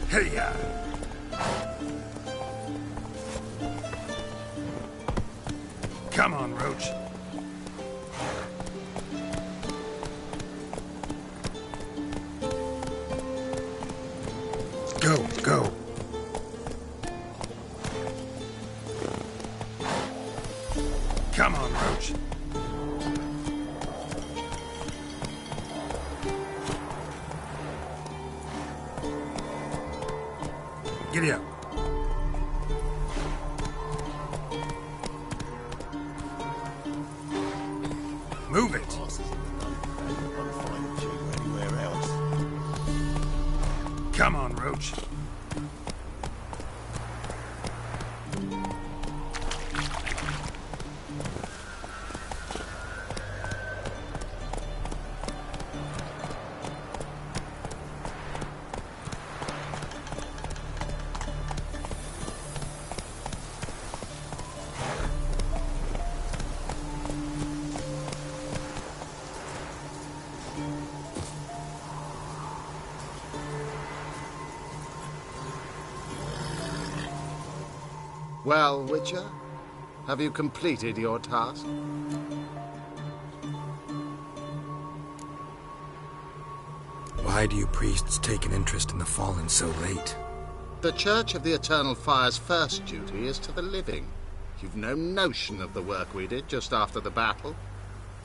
Hey-ya! Come on, Roach. Go. Come on, Roach. Giddy up. Move it. Come on, Roach. Well, Witcher, have you completed your task? Why do you priests take an interest in the fallen so late? The Church of the Eternal Fire's first duty is to the living. You've no notion of the work we did just after the battle.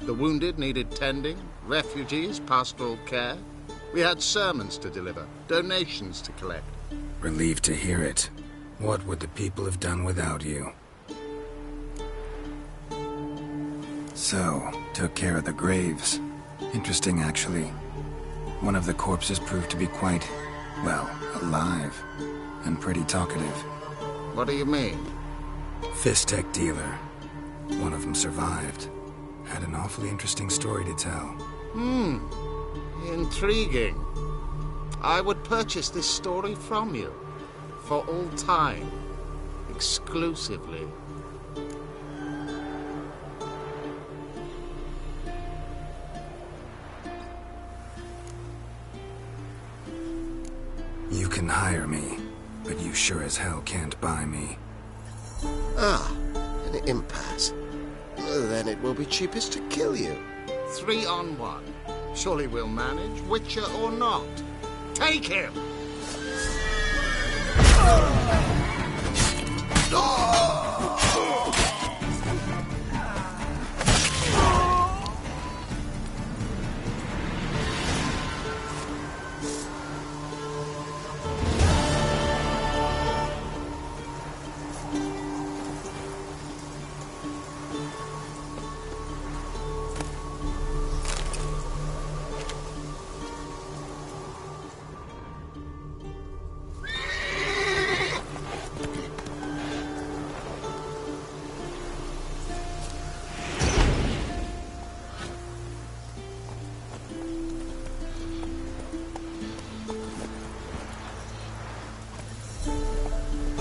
The wounded needed tending, refugees, pastoral care. We had sermons to deliver, donations to collect. Relieved to hear it. What would the people have done without you? So, took care of the graves. Interesting, actually. One of the corpses proved to be quite, well, alive. And pretty talkative. What do you mean? Fist-tech dealer. One of them survived. Had an awfully interesting story to tell. Intriguing. I would purchase this story from you. For all time. Exclusively. You can hire me, but you sure as hell can't buy me. Ah, an impasse. Well, then it will be cheapest to kill you. 3 on 1. Surely we'll manage, Witcher or not. Take him!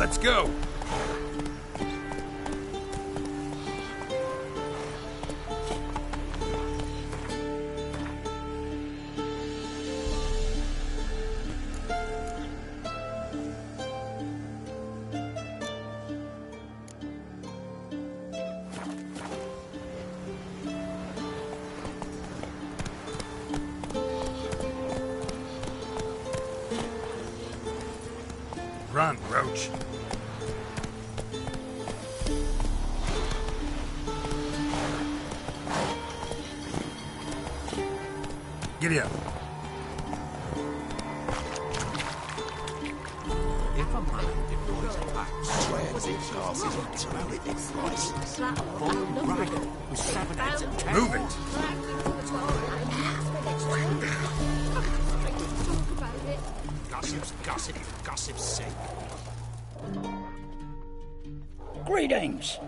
Let's go! Run, Roach. Giddy up. If a man deploys a pack, swears its glasses on its very big price. Old Ragger was 7 out of 10. Move it! Gossip's gossip for gossip's sake. Greetings!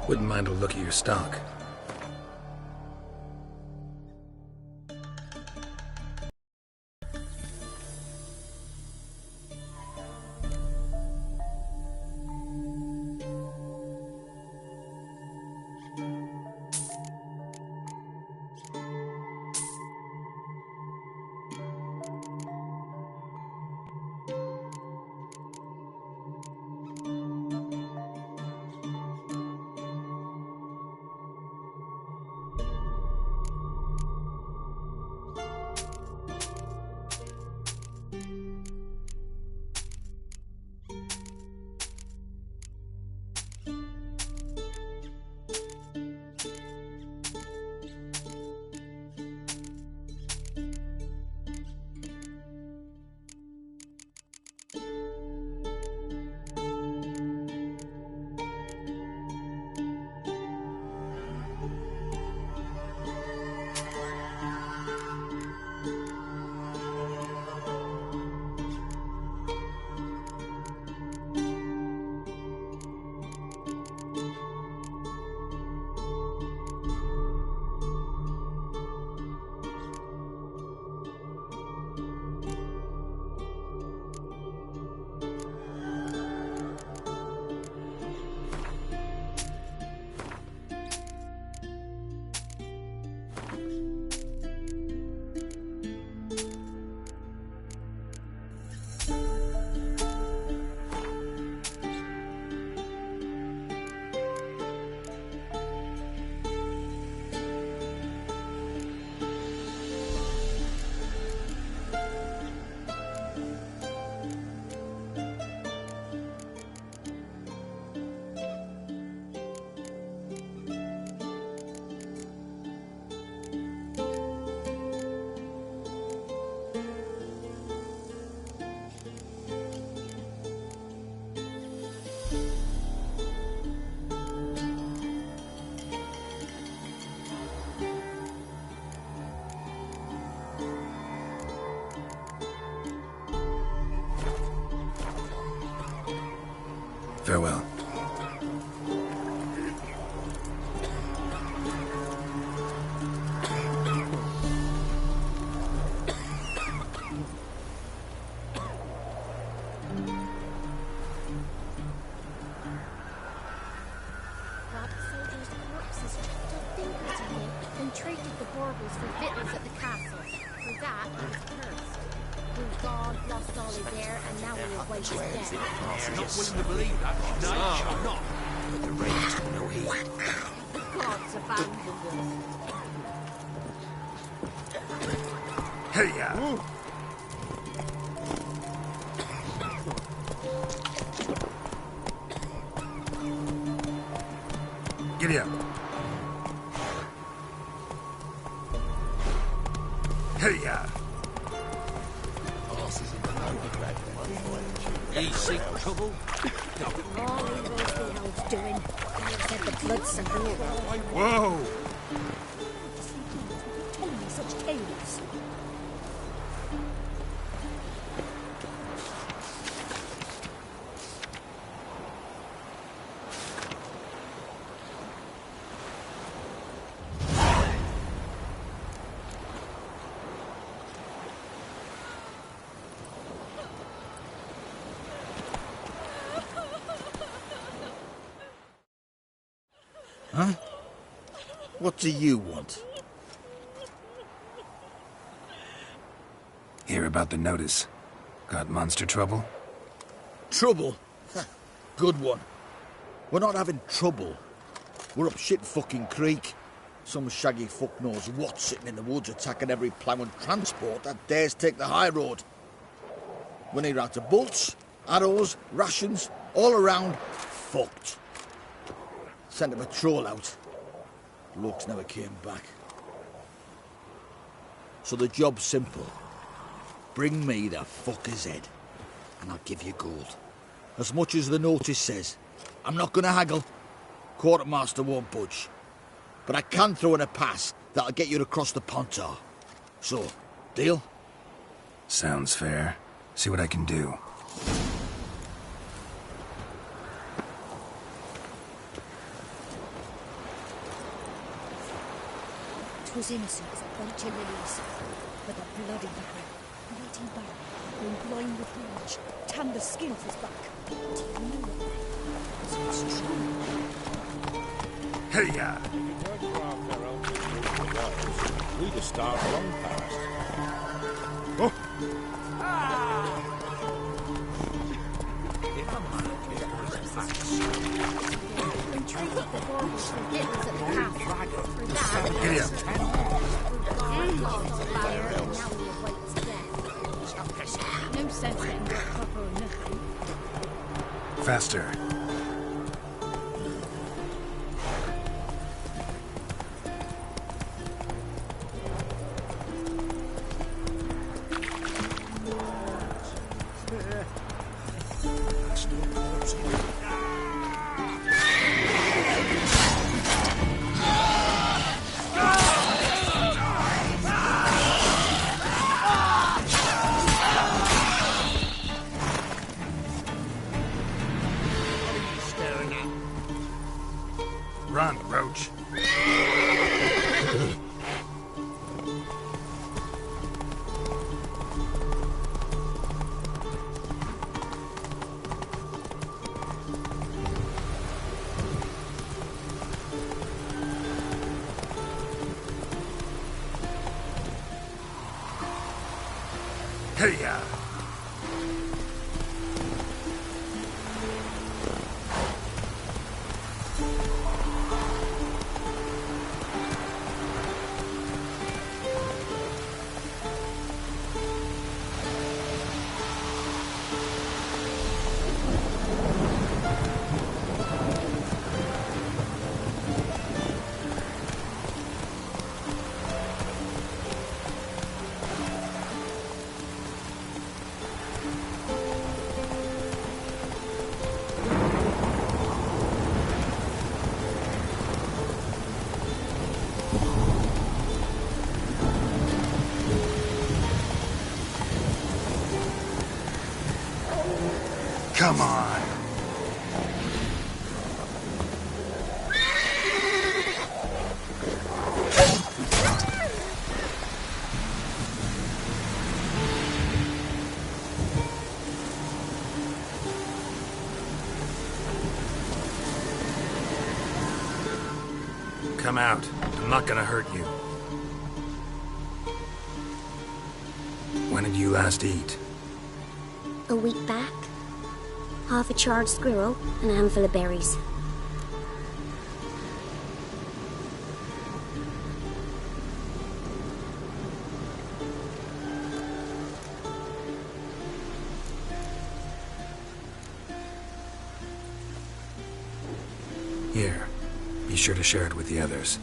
Wouldn't mind a look at your stock. Farewell. Giddy up. Hey-ya! Ye seek trouble? All he knows the hell's doing. Said the bloodsucker. Whoa! Tell me such tales. Huh? What do you want? Hear about the notice. Got monster trouble? Trouble? Good one. We're not having trouble. We're up shit fucking creek. Some shaggy fuck knows what sitting in the woods attacking every plough and transport that dares take the high road. We need out of bolts, arrows, rations, all around, fucked. Sent a patrol out. Blokes never came back. So the job's simple. Bring me the fucker's head, and I'll give you gold. As much as the notice says. I'm not gonna haggle. Quartermaster won't budge. But I can throw in a pass that'll get you across the Pontar. So, deal? Sounds fair. See what I can do. Twas innocent as a bunch of lilies, but the bloody baron, mighty baron, going blind with rage, tanned the skin off his back. Do you know it? So it's true. Hey-ya! We'd have starved long past. Oh! No sense getting proper or nothing. Faster. Run, Roach. Hey-ya! Come on. Come out. I'm not gonna hurt you. When did you last eat? A week back. Half a charred squirrel and a handful of berries. Here. Be sure to share it with the others.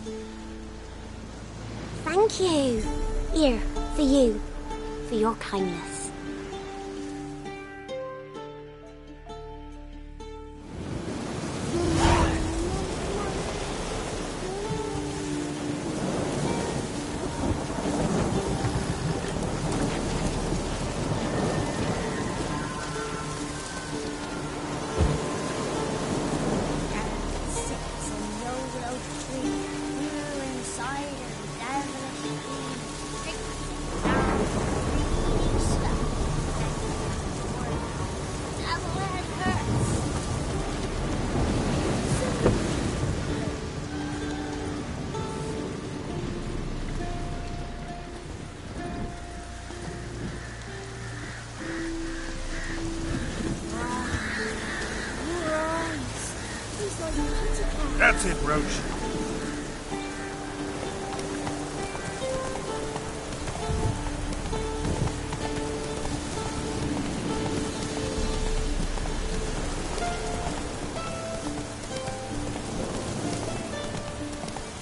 Thank you. Here, for you. For your kindness. That's it, Roach.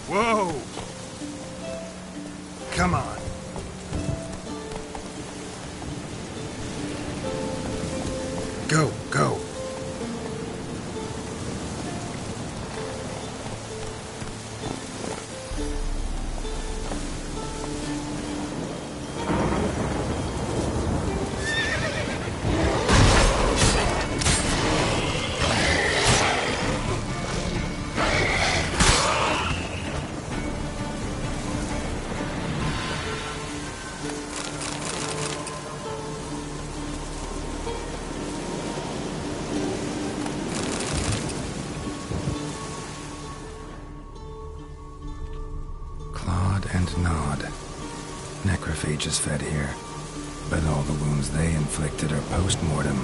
Whoa! Come on. Go, go. And gnawed. Necrophages fed here, but all the wounds they inflicted are post-mortem.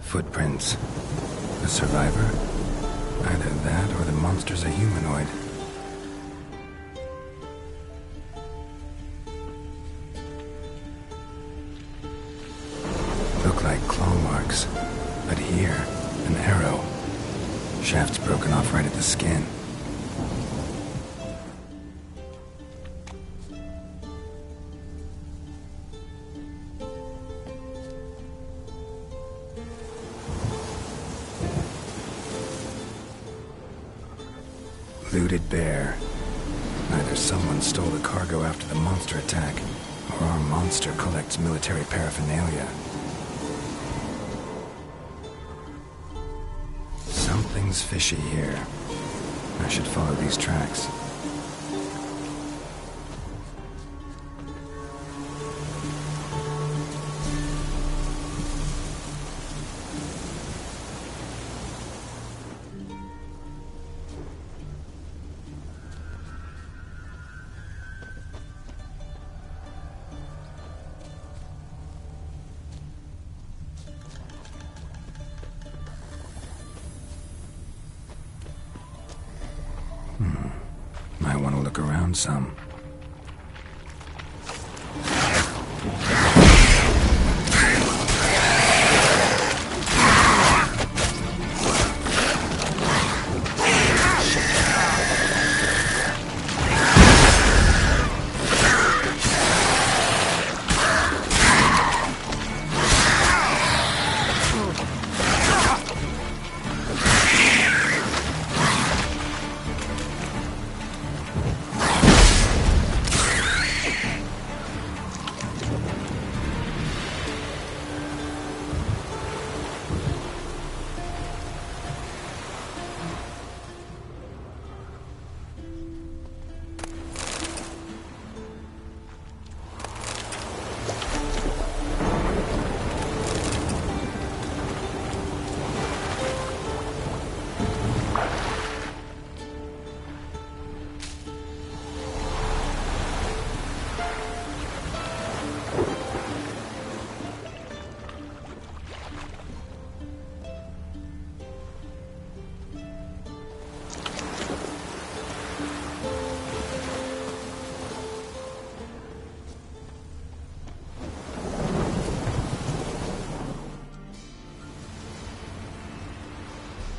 Footprints. A survivor? Either that or the monster's a humanoid. Look like claw marks, but here, an arrow. Shaft's broken off right at the skin. Looted bear. Either someone stole the cargo after the monster attack, or our monster collects military paraphernalia. Something's fishy here. I should follow these tracks. Might want to look around some.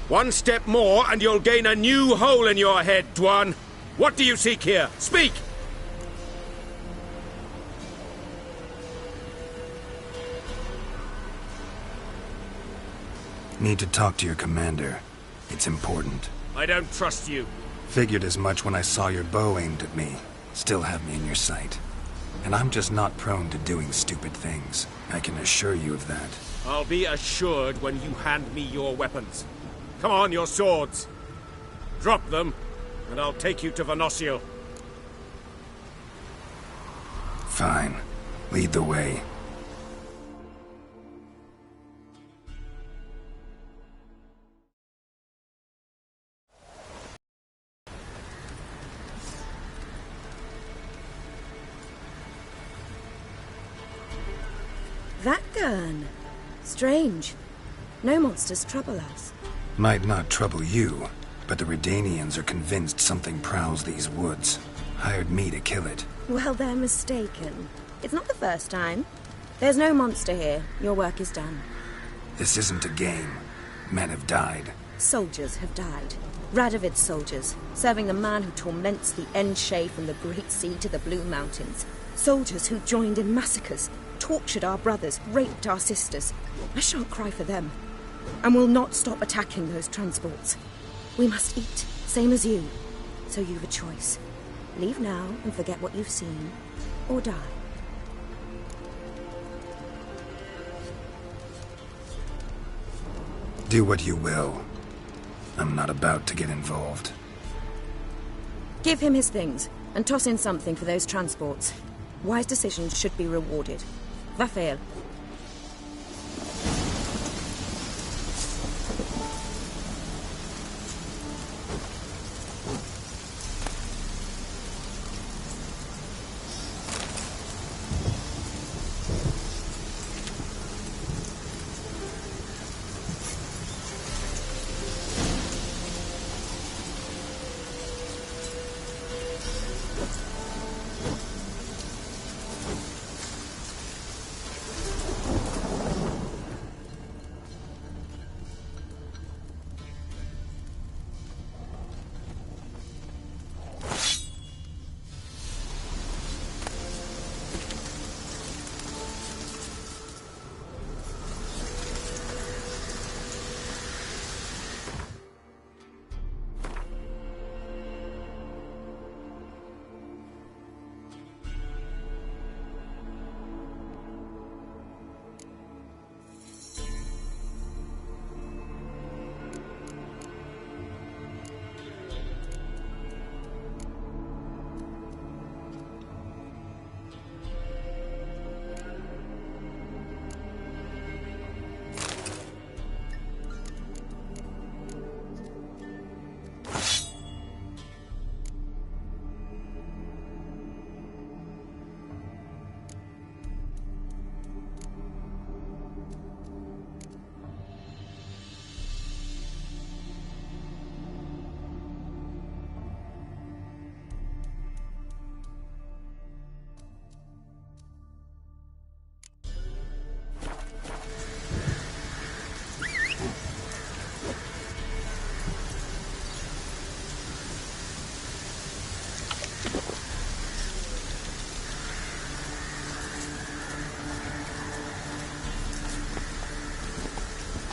One step more and you'll gain a new hole in your head, Dwan. What do you seek here? Speak! Need to talk to your commander. It's important. I don't trust you. Figured as much when I saw your bow aimed at me. Still have me in your sight. And I'm just not prone to doing stupid things. I can assure you of that. I'll be assured when you hand me your weapons. Come on, your swords. Drop them, and I'll take you to Venosio. Fine. Lead the way. that gun? Strange. No monsters trouble us. Might not trouble you, but the Redanians are convinced something prowls these woods. Hired me to kill it. Well, they're mistaken. It's not the first time. There's no monster here. Your work is done. This isn't a game. Men have died. Soldiers have died. Radovid's soldiers, serving the man who torments the Enshe from the Great Sea to the Blue Mountains. Soldiers who joined in massacres, tortured our brothers, raped our sisters. I shan't cry for them, and will not stop attacking those transports. We must eat, same as you. So you've a choice. Leave now and forget what you've seen, or die. Do what you will. I'm not about to get involved. Give him his things, and toss in something for those transports. Wise decisions should be rewarded. Vafael.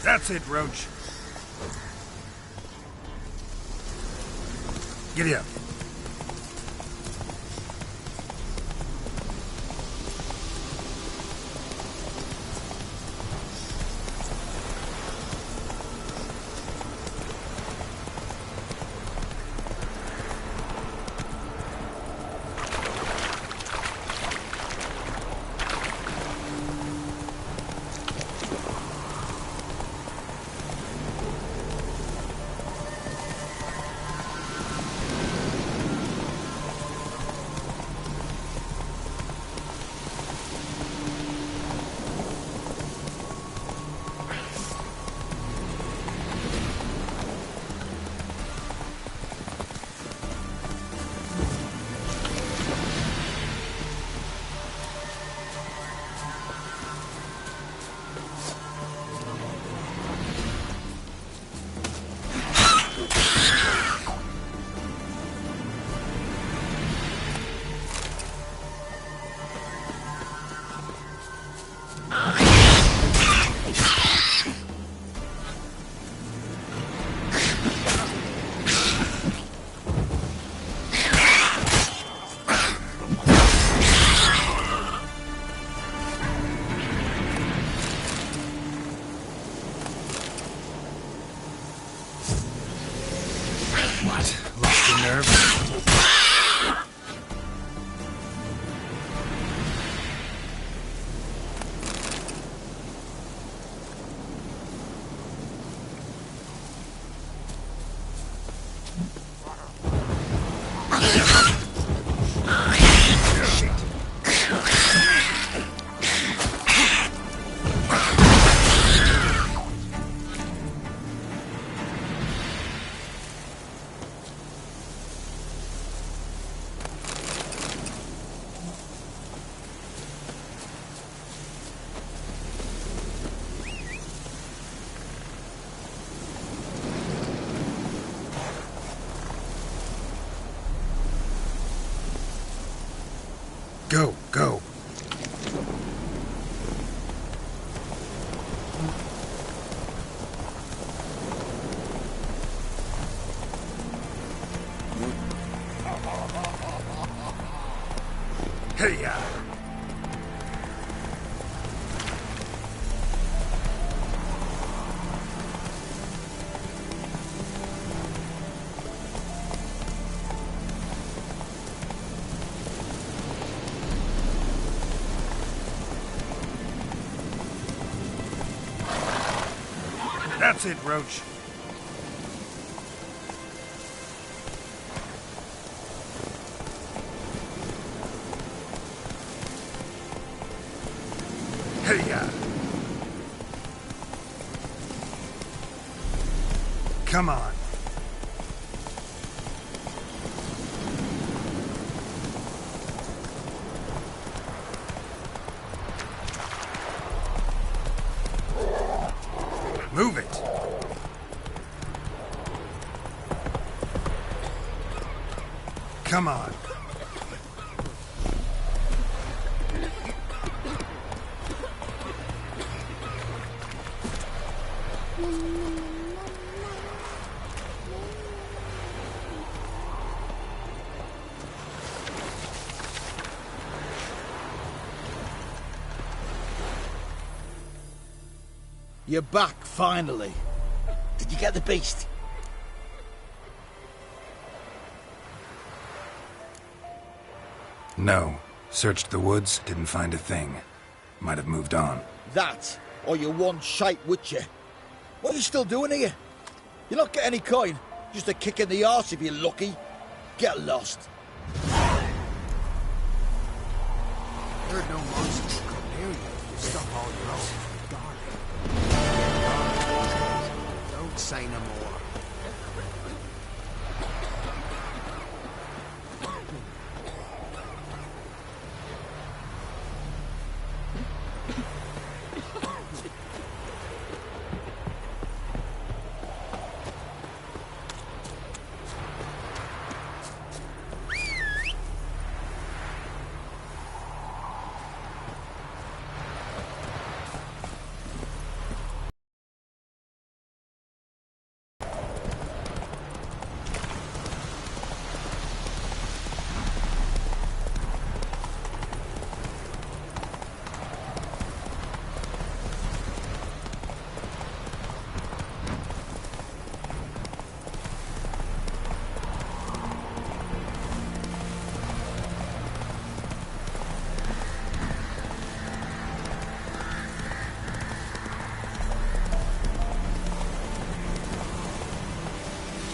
That's it, Roach. Giddy up. Go, go. Hey-ya! That's it, Roach. Hey-ya! Come on. Move it. Come on. You're back, finally. Did you get the beast? No. Searched the woods, didn't find a thing. Might have moved on. That, or you're one shite witcher. What are you still doing here? You're not getting any coin. Just a kick in the arse if you're lucky. Get lost. Heard no monsters come near you. You stop all your own. Don't say no more.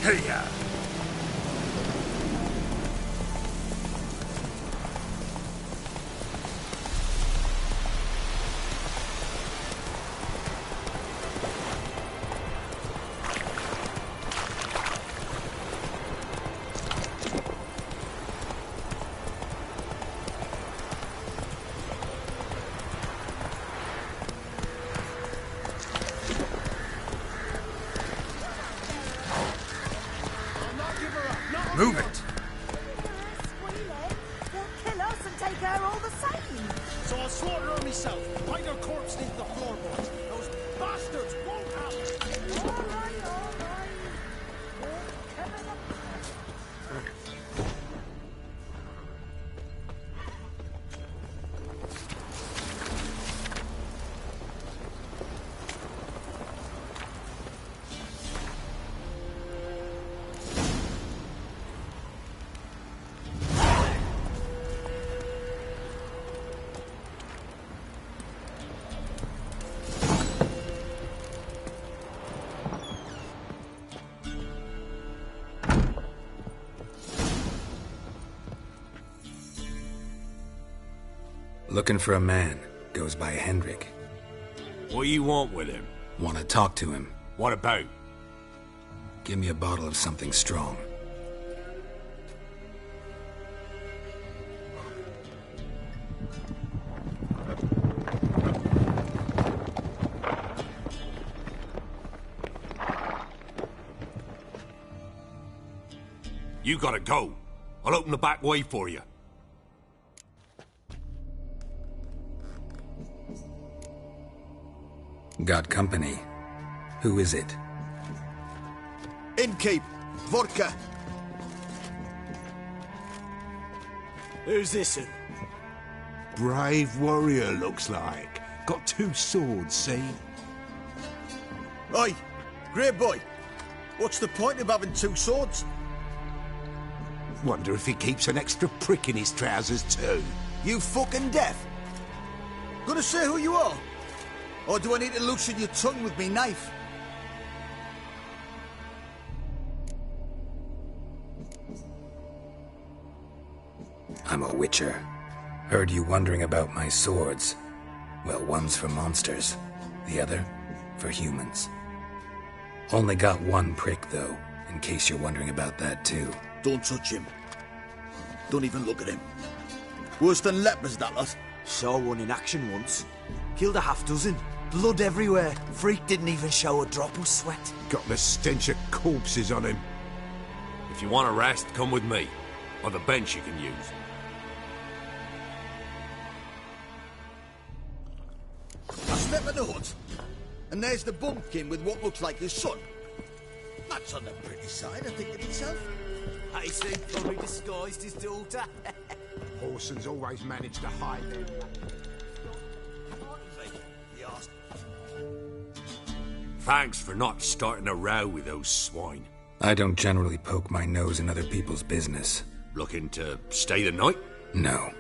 Hey-ya! Move it! They'll kill us and take her all the same. So I'll slaughter her myself. Hide her corpse into the floorboards. Those bastards won't have it. All right. Coming up. Looking for a man. Goes by Hendrik. What do you want with him? Want to talk to him. What about? Give me a bottle of something strong. You gotta go. I'll open the back way for you. Got company. Who is it? Innkeep. Vodka. Who's this'n? Brave warrior, looks like. Got 2 swords, see? Oi, great boy. What's the point of having 2 swords? Wonder if he keeps an extra prick in his trousers too. You fucking deaf? Gonna say who you are? Or do I need to loosen your tongue with me knife? I'm a witcher. Heard you wondering about my swords. Well, one's for monsters, the other for humans. Only got 1 prick, though, in case you're wondering about that, too. Don't touch him. Don't even look at him. Worse than lepers, that lot. Saw one in action once. Killed a half-dozen. Blood everywhere. Freak didn't even show a drop of sweat. Got the stench of corpses on him. If you want a rest, come with me. Or the bench you can use. I step in the hut, and there's the bumpkin with what looks like his son. That's on the pretty side, I think, of himself. I see, probably disguised his daughter. Horsons always manage to hide them. Thanks for not starting a row with those swine. I don't generally poke my nose in other people's business. Looking to stay the night? No.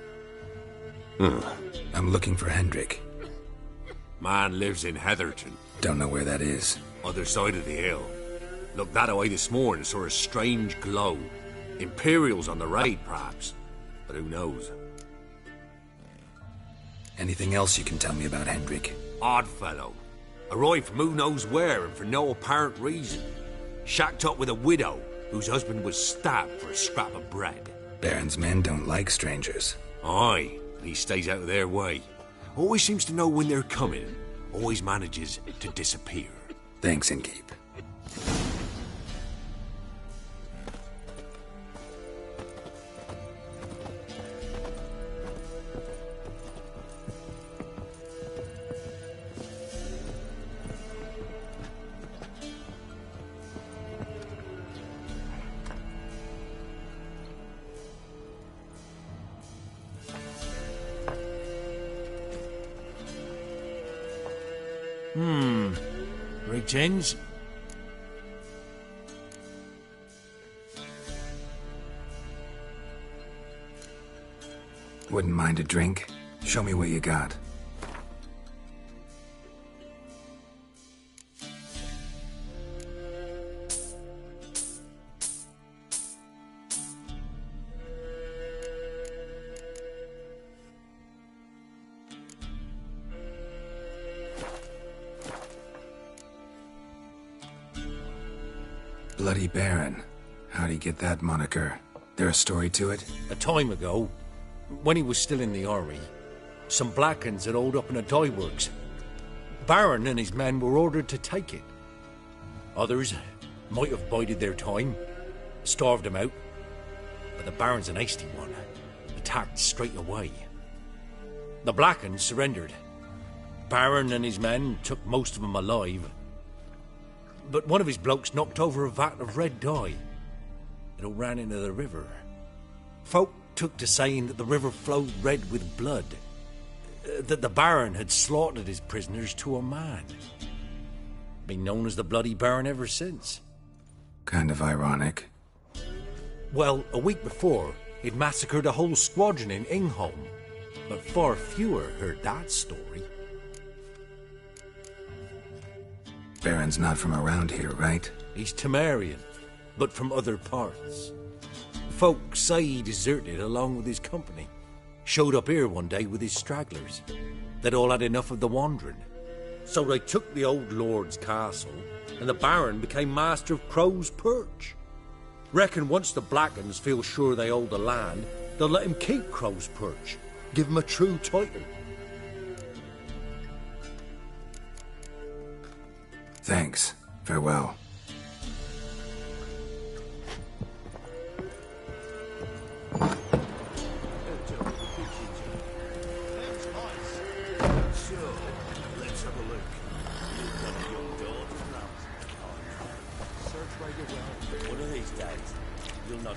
I'm looking for Hendrik. Man lives in Heatherton. Don't know where that is. Other side of the hill. Looked that away this morning, saw a strange glow. Imperials on the raid, perhaps. But who knows? Anything else you can tell me about Hendrik? Odd fellow. Arrived from who knows where and for no apparent reason. Shacked up with a widow whose husband was stabbed for a scrap of bread. Baron's men don't like strangers. Aye, he stays out of their way. Always seems to know when they're coming. Always manages to disappear. Thanks, Innkeep. Greetings. Wouldn't mind a drink? Show me what you got. Bloody Baron. How'd he get that moniker? There a story to it? A time ago, when he was still in the army, some Blackens had holed up in a dye works. Baron and his men were ordered to take it. Others might have bided their time, starved them out, but the Baron's an hasty one. Attacked straight away. The Blackens surrendered. Baron and his men took most of them alive. But one of his blokes knocked over a vat of red dye. It all ran into the river. Folk took to saying that the river flowed red with blood. That the Baron had slaughtered his prisoners to a man. Been known as the Bloody Baron ever since. Kind of ironic. Well, a week before, he'd massacred a whole squadron in Ingholm. But far fewer heard that story. Baron's not from around here, right? He's Temerian, but from other parts. Folk say he deserted along with his company. Showed up here one day with his stragglers. They'd all had enough of the wandering. So they took the old lord's castle, and the Baron became master of Crow's Perch. Reckon once the Blackens feel sure they hold the land, they'll let him keep Crow's Perch. Give him a true title. Thanks. Farewell. Sure, let's have a look.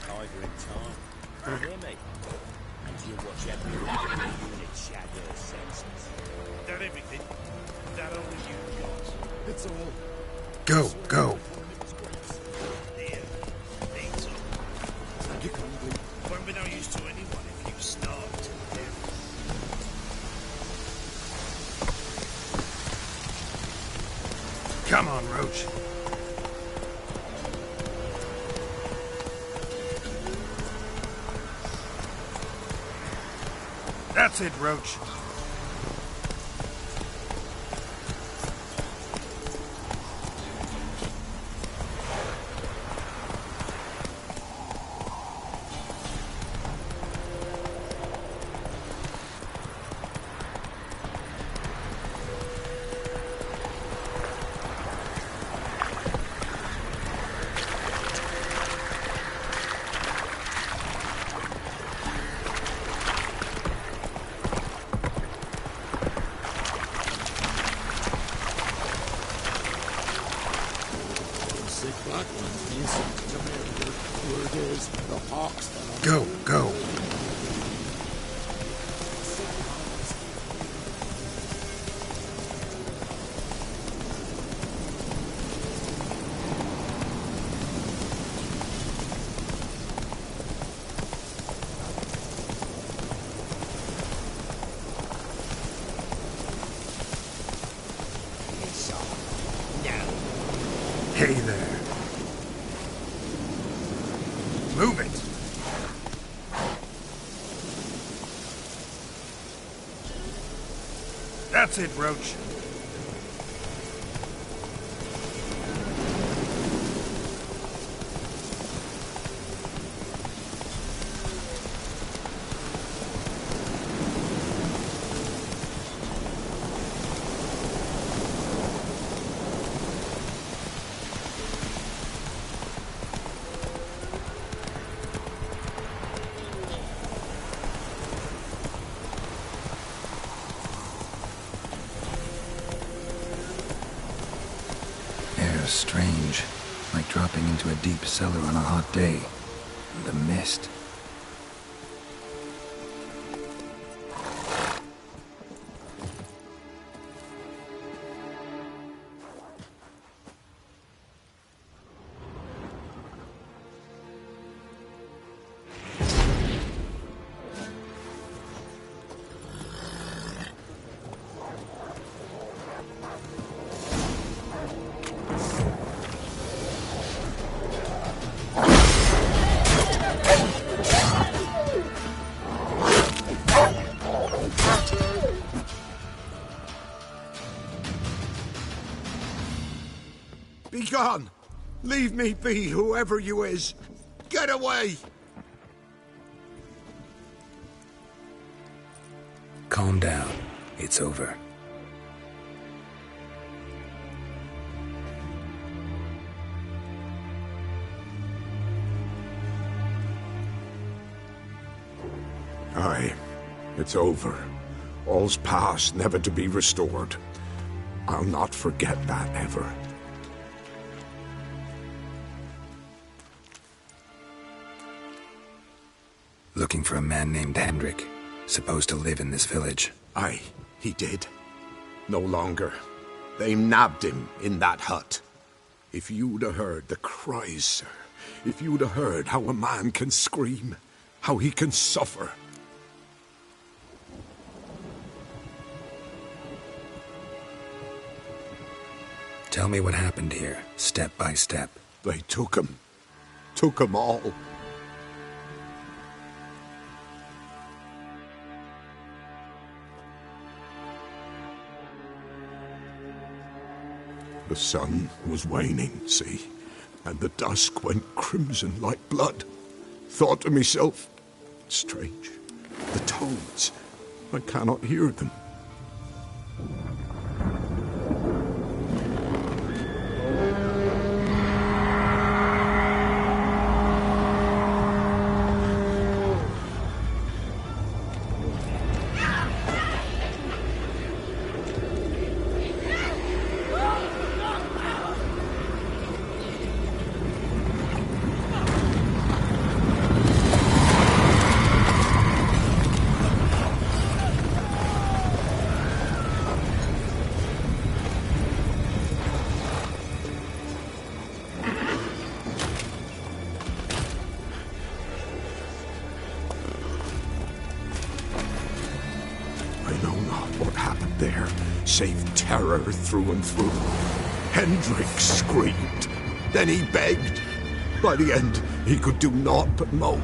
like either in time. You hear me? And you watch every unit shag their senses. That everything? That all you got? It's all. Go, go. Here, eat up. Won't be no use to anyone if you starve to death. Come on, Roach. That's it, Roach. Go, go. Hey there. Move it. That's it, Roach. Strange, like dropping into a deep cellar on a hot day. And the mist. Be gone! Leave me be, whoever you is! Get away! Calm down. It's over. Aye, it's over. All's past, never to be restored. I'll not forget that ever. Looking for a man named Hendrik, supposed to live in this village. Aye, he did. No longer. They nabbed him in that hut. If you'd have heard the cries, sir, if you'd have heard how a man can scream, how he can suffer. Tell me what happened here, step by step. They took him. Took him all. The sun was waning, see, and the dusk went crimson like blood. Thought to myself, strange, the toads, I cannot hear them. know not what happened there, save terror through and through. Hendrik screamed. Then he begged. By the end, he could do naught but moan.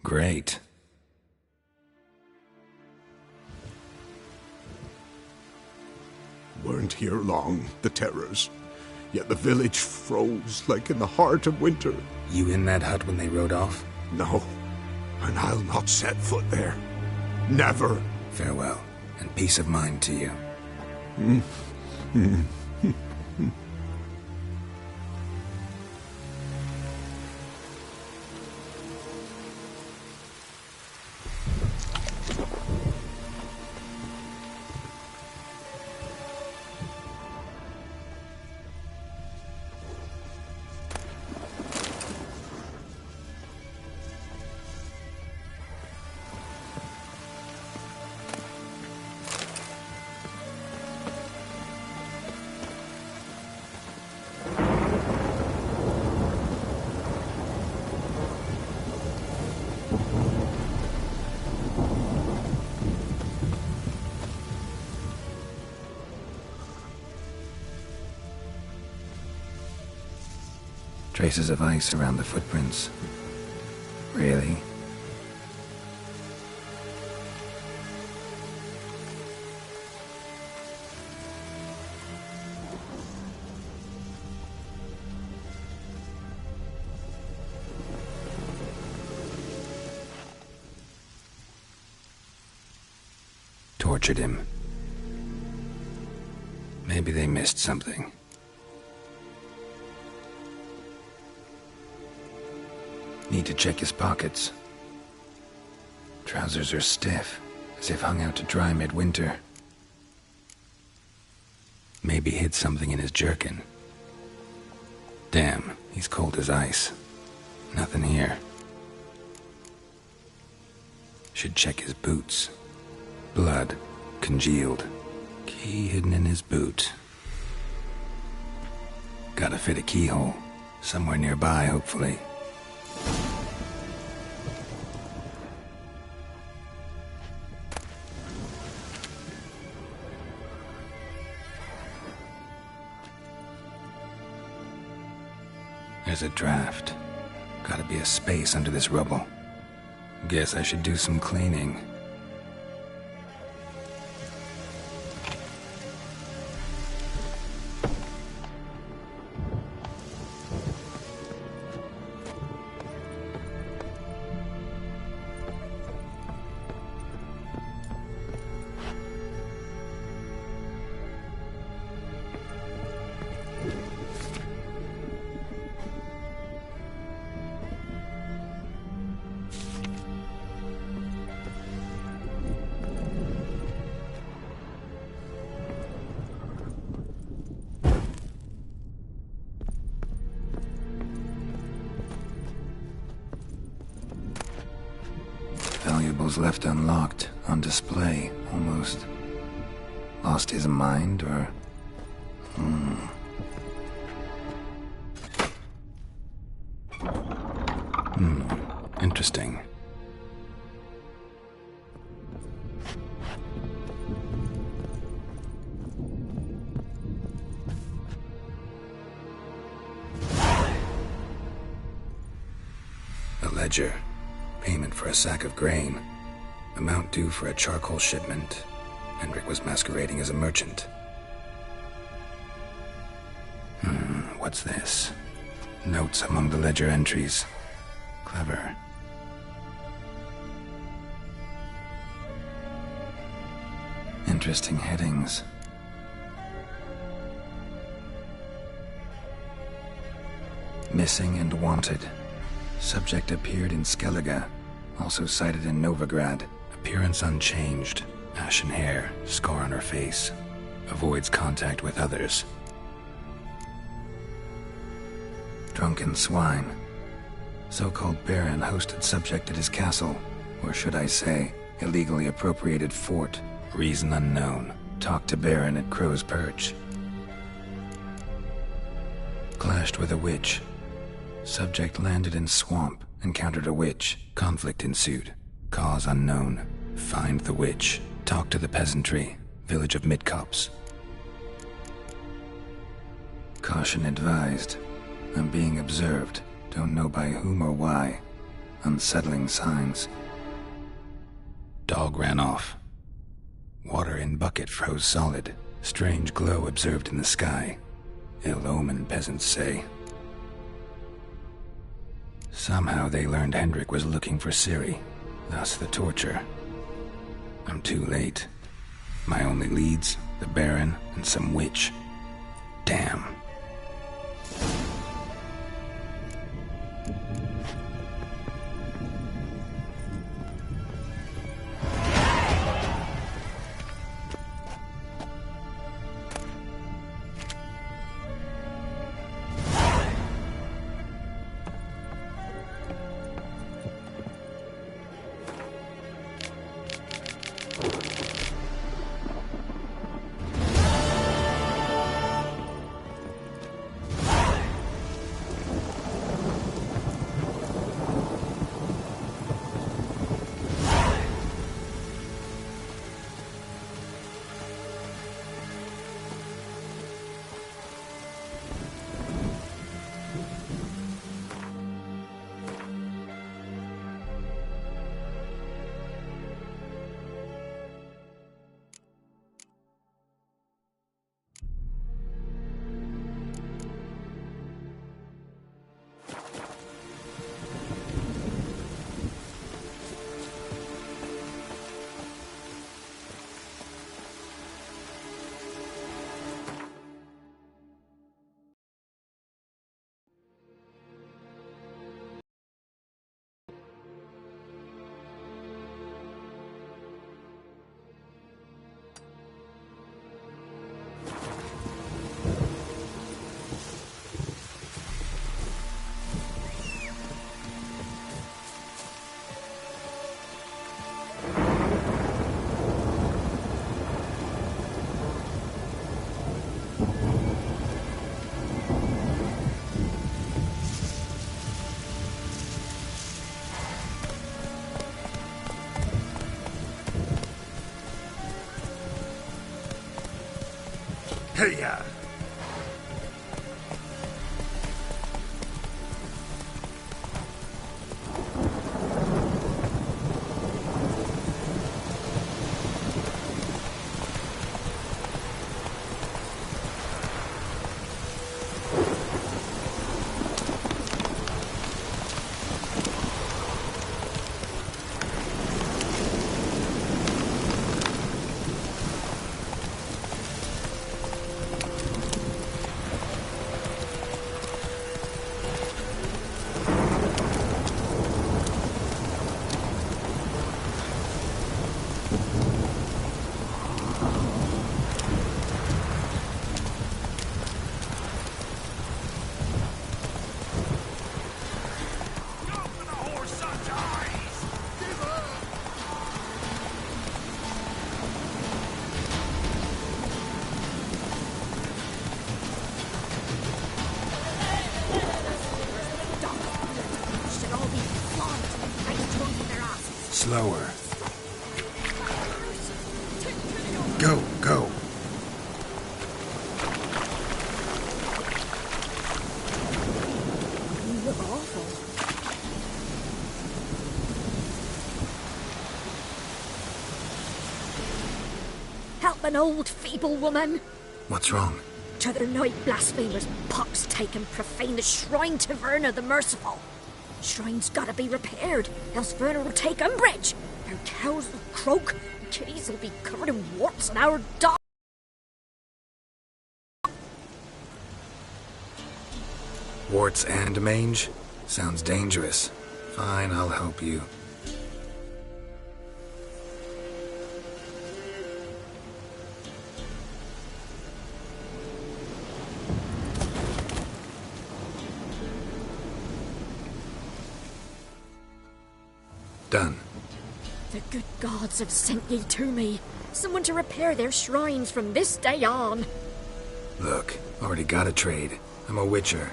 Great. Weren't here long, the terrors. Yet the village froze like in the heart of winter. You in that hut when they rode off? No, and I'll not set foot there. Never. Farewell, and peace of mind to you. Traces of ice around the footprints. Really? Tortured him. Maybe they missed something. Need to check his pockets. Trousers are stiff, as if hung out to dry midwinter. Maybe hid something in his jerkin. Damn, he's cold as ice. Nothing here. Should check his boots. Blood, congealed. Key hidden in his boot. Gotta fit a keyhole. Somewhere nearby, hopefully. There's a draft. Gotta be a space under this rubble. Guess I should do some cleaning. Valuables left unlocked, on display, almost. Lost his mind, or... Interesting. A ledger. Payment for a sack of grain. Amount due for a charcoal shipment. Hendrik was masquerading as a merchant. What's this? Notes among the ledger entries. Clever. Interesting headings. Missing and wanted. Subject appeared in Skellige, also sighted in Novigrad. Appearance unchanged. Ashen hair, scar on her face. Avoids contact with others. Drunken swine. So-called Baron hosted subject at his castle, or should I say, illegally appropriated fort. Reason unknown. Talked to Baron at Crow's Perch. Clashed with a witch. Subject landed in swamp, encountered a witch. Conflict ensued. Cause unknown. Find the witch. Talk to the peasantry. Village of Midcopse. Caution advised. I'm being observed. Don't know by whom or why. Unsettling signs. Dog ran off. Water in bucket froze solid. Strange glow observed in the sky. Ill omen, peasants say. Somehow they learned Hendrik was looking for Ciri. Thus the torture. I'm too late. My only leads, the Baron and some witch. Damn. Hey-ya! Slower. Go, go. You look awful. Help an old feeble woman. What's wrong? T'other night blasphemers pox take and profane the shrine to Verna the Merciful. Shrine's gotta be repaired, else Verna will take umbrage. Our cows will croak, and kitties will be covered in warts, and our dogs... Warts and mange? Sounds dangerous. Fine, I'll help you. Done. The good gods have sent ye to me. Someone to repair their shrines from this day on. Look, already got a trade. I'm a witcher.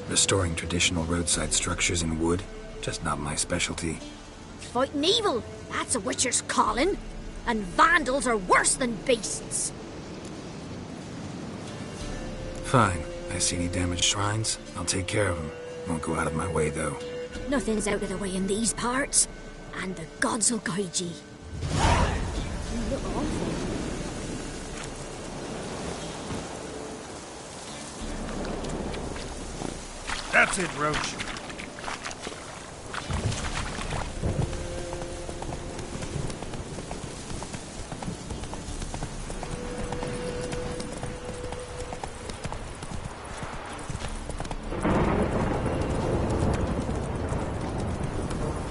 Restoring traditional roadside structures in wood, just not my specialty. Fighting evil, that's a witcher's calling. And vandals are worse than beasts. Fine. I see any damaged shrines, I'll take care of them. Won't go out of my way, though. Nothing's out of the way in these parts. And the gods will guide ye. You look awful. That's it, Roach.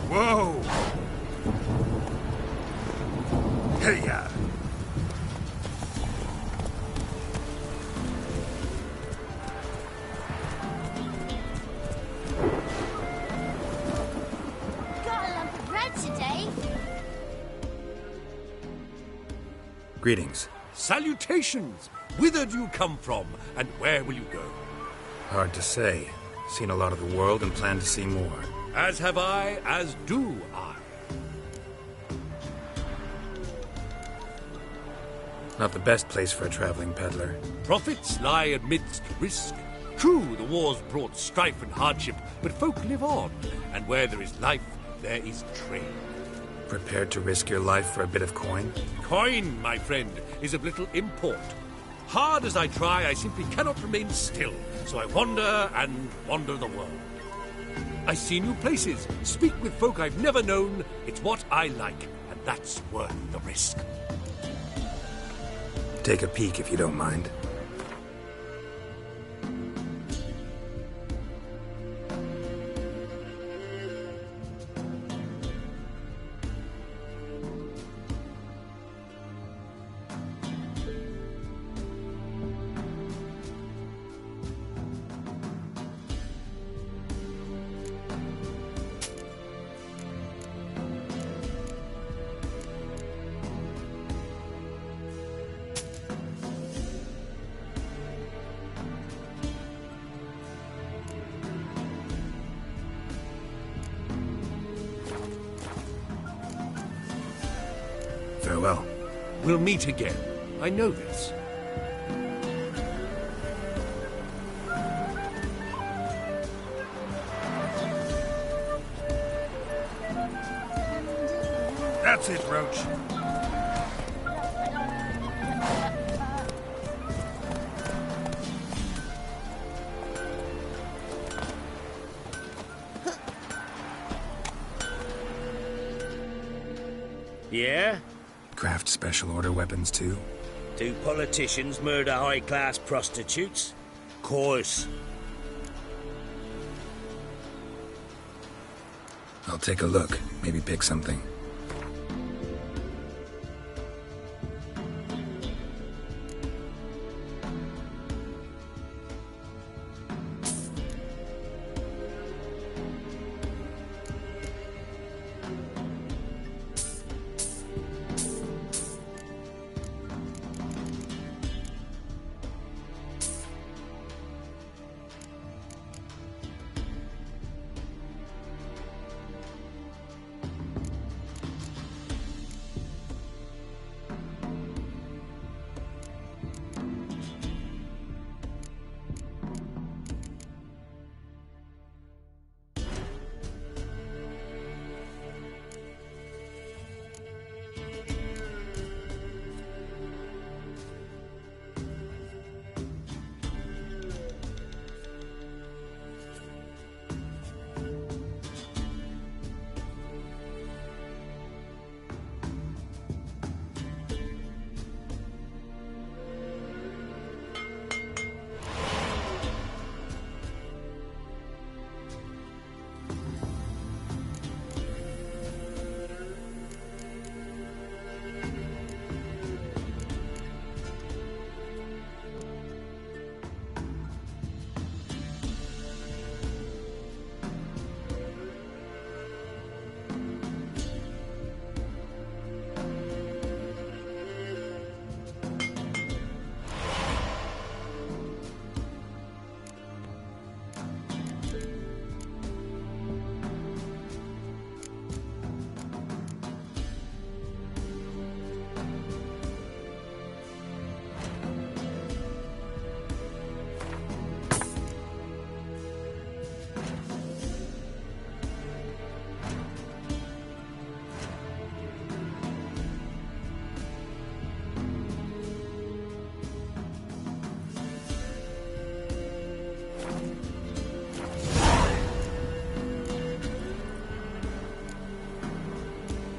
Whoa! Hey-ya! Got a lump of bread today. Greetings. Salutations! Whither do you come from, and where will you go? Hard to say. Seen a lot of the world and plan to see more. As have I, as do I. Not the best place for a traveling peddler. Profits lie amidst risk. True, the wars brought strife and hardship, but folk live on, and where there is life, there is trade. Prepared to risk your life for a bit of coin? Coin, my friend, is of little import. Hard as I try, I simply cannot remain still, so I wander and wander the world. I see new places, speak with folk I've never known. It's what I like, and that's worth the risk. Take a peek if you don't mind. Farewell. We'll meet again. I know this. That's it, Roach. Yeah? Craft special order weapons too? Do politicians murder high-class prostitutes? Course. I'll take a look. Maybe pick something.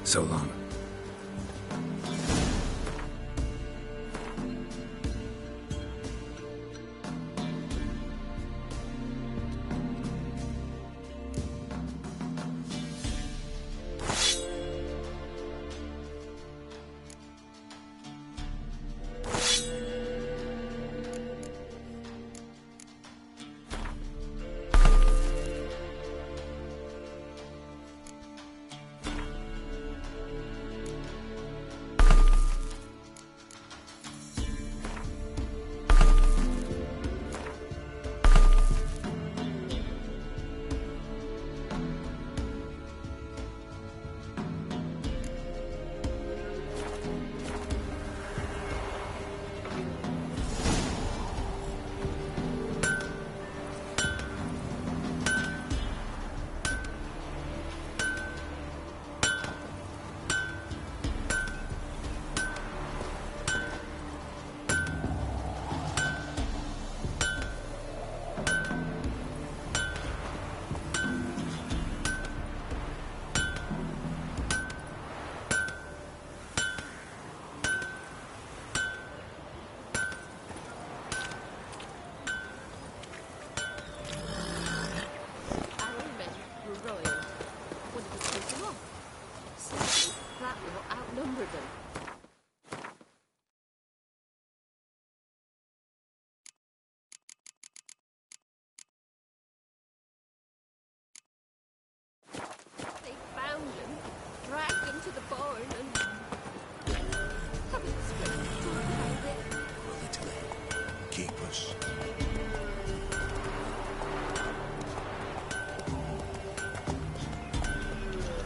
So long.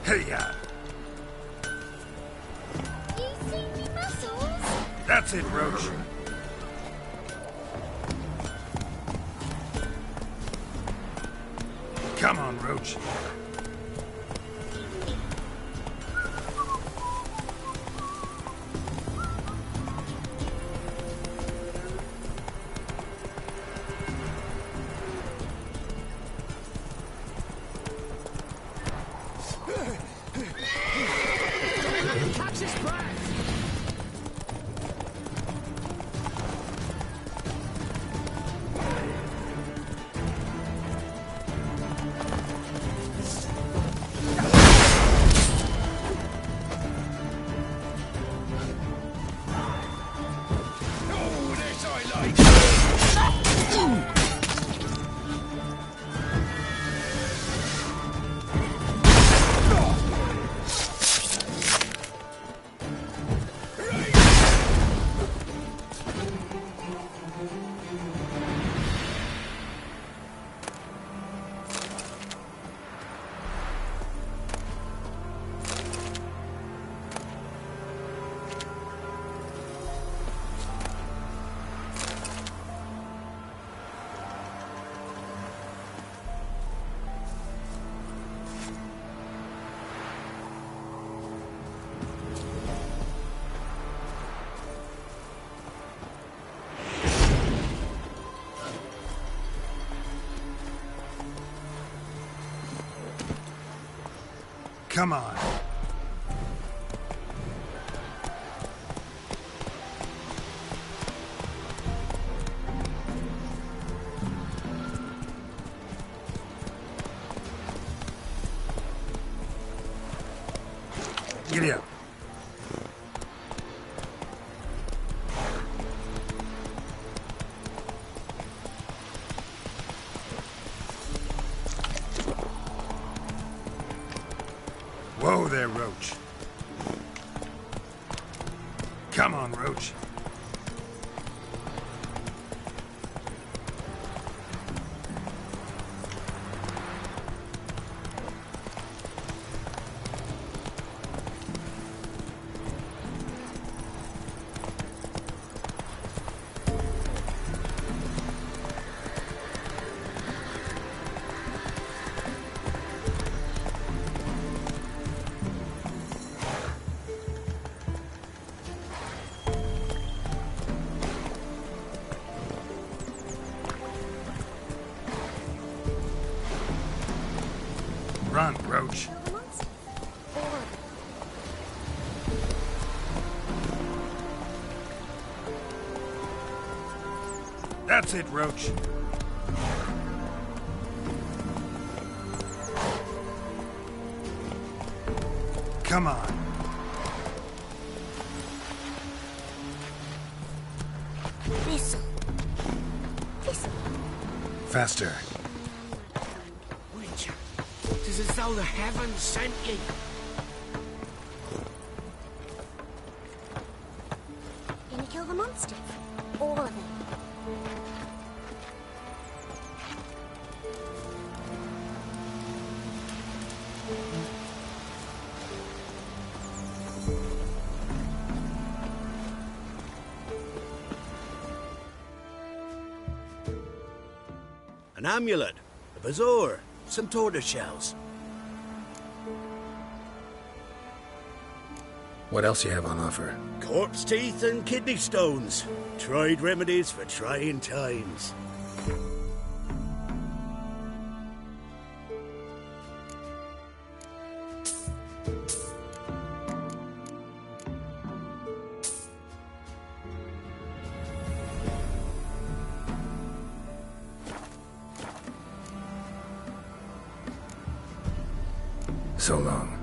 Hey-ya! You see me muscles? That's it, Roach. Come on, Roach. Catch his breath! Come on. Giddy up. Whoa there, Roach. Come on, Roach. Run, Roach. That's it, Roach. Come on. Thistle. Faster. Witcher, it is as though the heavens sent you. Gonna kill the monsters? All of them. An amulet, a bazaar, some tortoise shells. What else you have on offer? Corpse teeth and kidney stones. Tried remedies for trying times. So long.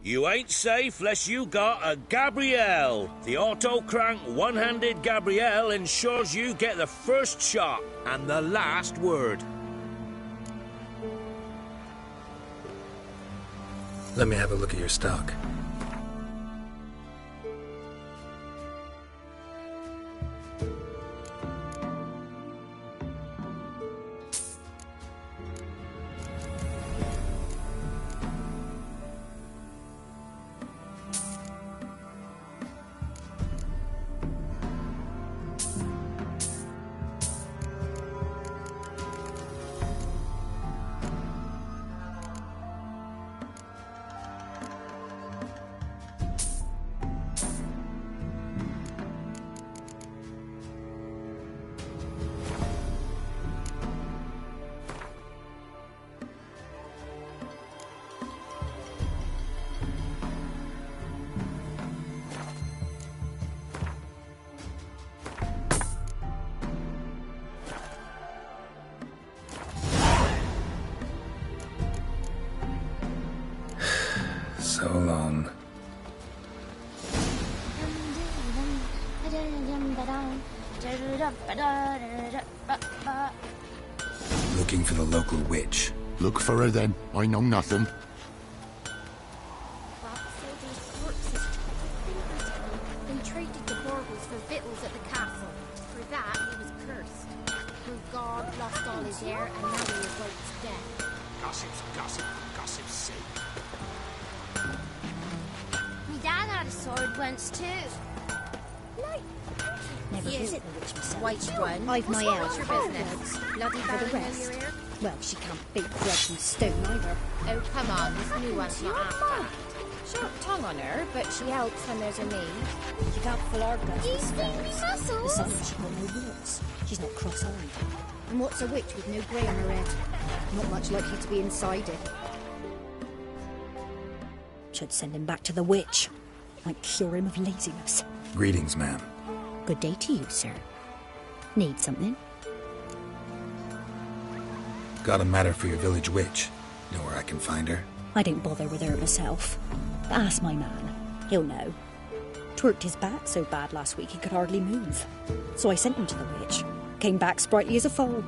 You ain't safe less you got a Gabrielle. The auto-crank one-handed Gabrielle ensures you get the first shot and the last word. Let me have a look at your stock. So long. Looking for the local witch. Look for her then. I know nothing. They traded the baubles for victuals at the castle. For that, he was cursed. For God lost all his hair, and now he awaits death. Gossip's gossip for gossip's sake. My dad had a sword once too. Never You. visit the witch myself. White one. I've my What's elf. your business? Bloody For the Baron know rest. your ear? Well, she can't beat bread from stone either. Oh, come on, this new one's not after. Sharp tongue on her, but she helps when there's a need. She can't fill our guts You with see me spells. muscles? Besides, she's got no warts. She's not cross-eyed. And what's a witch with no grey on her head? Not much likely to be inside it. Should send him back to the witch. Might cure him of laziness. Greetings, ma'am. Good day to you, sir. Need something? Got a matter for your village witch. Know where I can find her? I didn't bother with her myself. But ask my man. He'll know. Twerked his back so bad last week he could hardly move. So I sent him to the witch. Came back sprightly as a foal.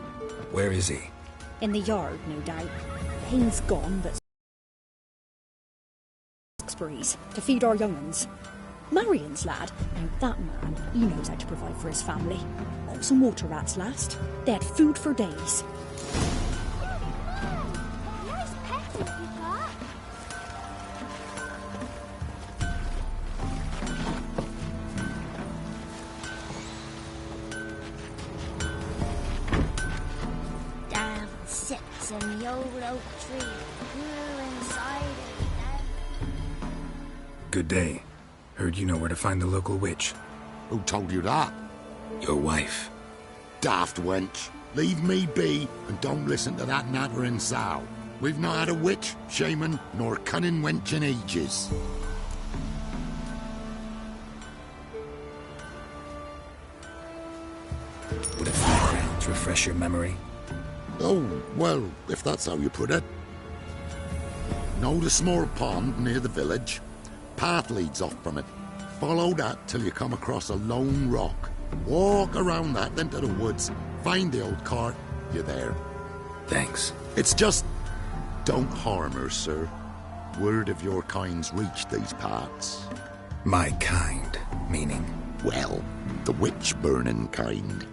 Where is he? In the yard, no doubt. Pain's gone, but sprees to feed our young uns. Marion's lad, now that man, he knows how to provide for his family. Got some water rats last. They had food for days. Nice pets you've got. Damn sits in the old oak tree. We're inside it now. Good day. Heard you know where to find the local witch. Who told you that? Your wife. Daft wench. Leave me be and don't listen to that nattering sow. We've not had a witch, shaman, nor cunning wench in ages. Would a few crowns refresh your memory? Oh, well, if that's how you put it. Know the small pond near the village? Path leads off from it. Follow that till you come across a lone rock. Walk around that, then to the woods. Find the old cart. You're there. Thanks. It's just... don't harm her, sir. Word of your kind's reached these parts. My kind, meaning? Well, the witch-burning kind.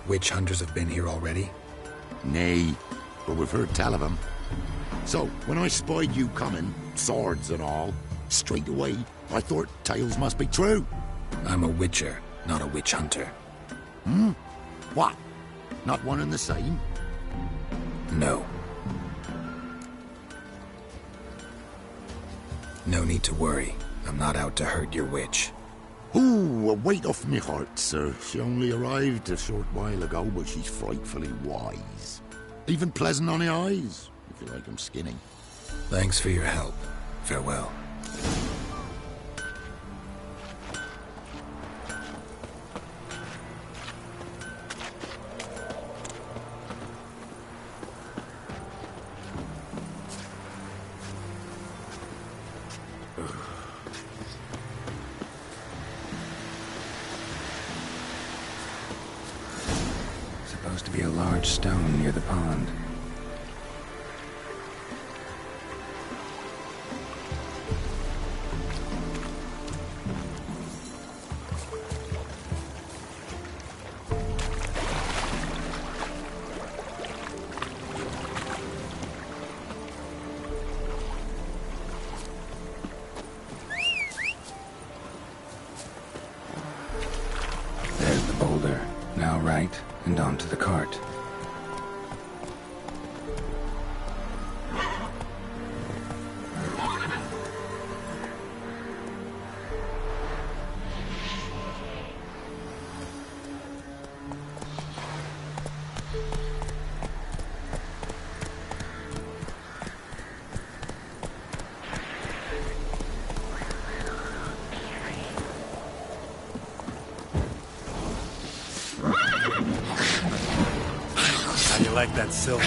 Witch hunters have been here already? Nay, but we've heard tell of them. So, when I spied you coming, swords and all, straight away, I thought tales must be true. I'm a witcher, not a witch hunter. Hmm? What? Not one and the same? No. No need to worry. I'm not out to hurt your witch. Ooh, a weight off me heart, sir. She only arrived a short while ago, but she's frightfully wise. Even pleasant on the eyes, if you like 'em skinny. Thanks for your help. Farewell. Supposed to be a large stone near the pond. There's the boulder. Now right, and onto the cart. How do you like that silver?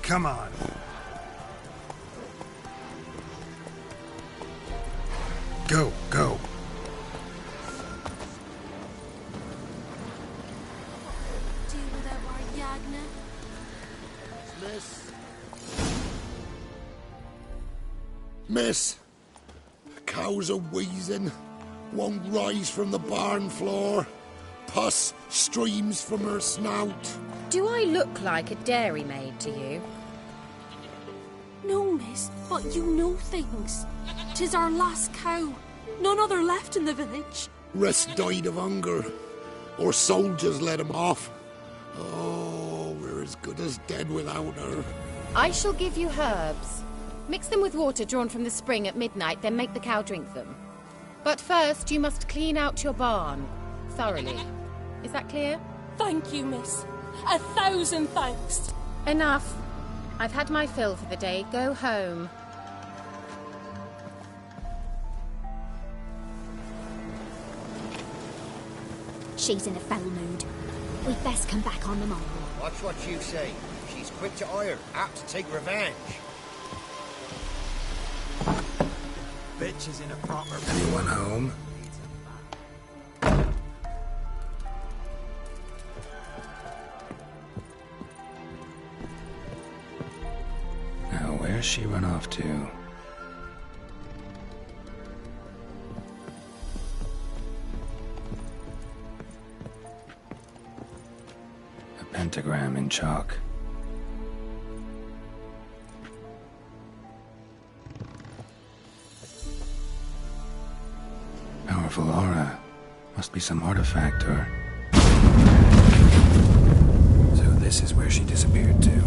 Come on. Go, go. Do without our Yagna. Miss, cows are wheezing, won't rise from the barn floor. pus streams from her snout. Do I look like a dairymaid to you? No, miss, but you know things. 'Tis our last cow. None other left in the village. Rest died of hunger, or soldiers let him off. Oh, we're as good as dead without her. I shall give you herbs. Mix them with water drawn from the spring at midnight, then make the cow drink them. But first, you must clean out your barn thoroughly. Is that clear? Thank you, miss. 1,000 thanks. Enough. I've had my fill for the day. Go home. She's in a foul mood. We'd best come back on the morrow. Watch what you say. She's quick to ire, apt to take revenge. Bitch is in a proper... Anyone home? Now, where's she run off to? A pentagram in chalk. Powerful aura. Must be some artifact or... So this is where she disappeared to.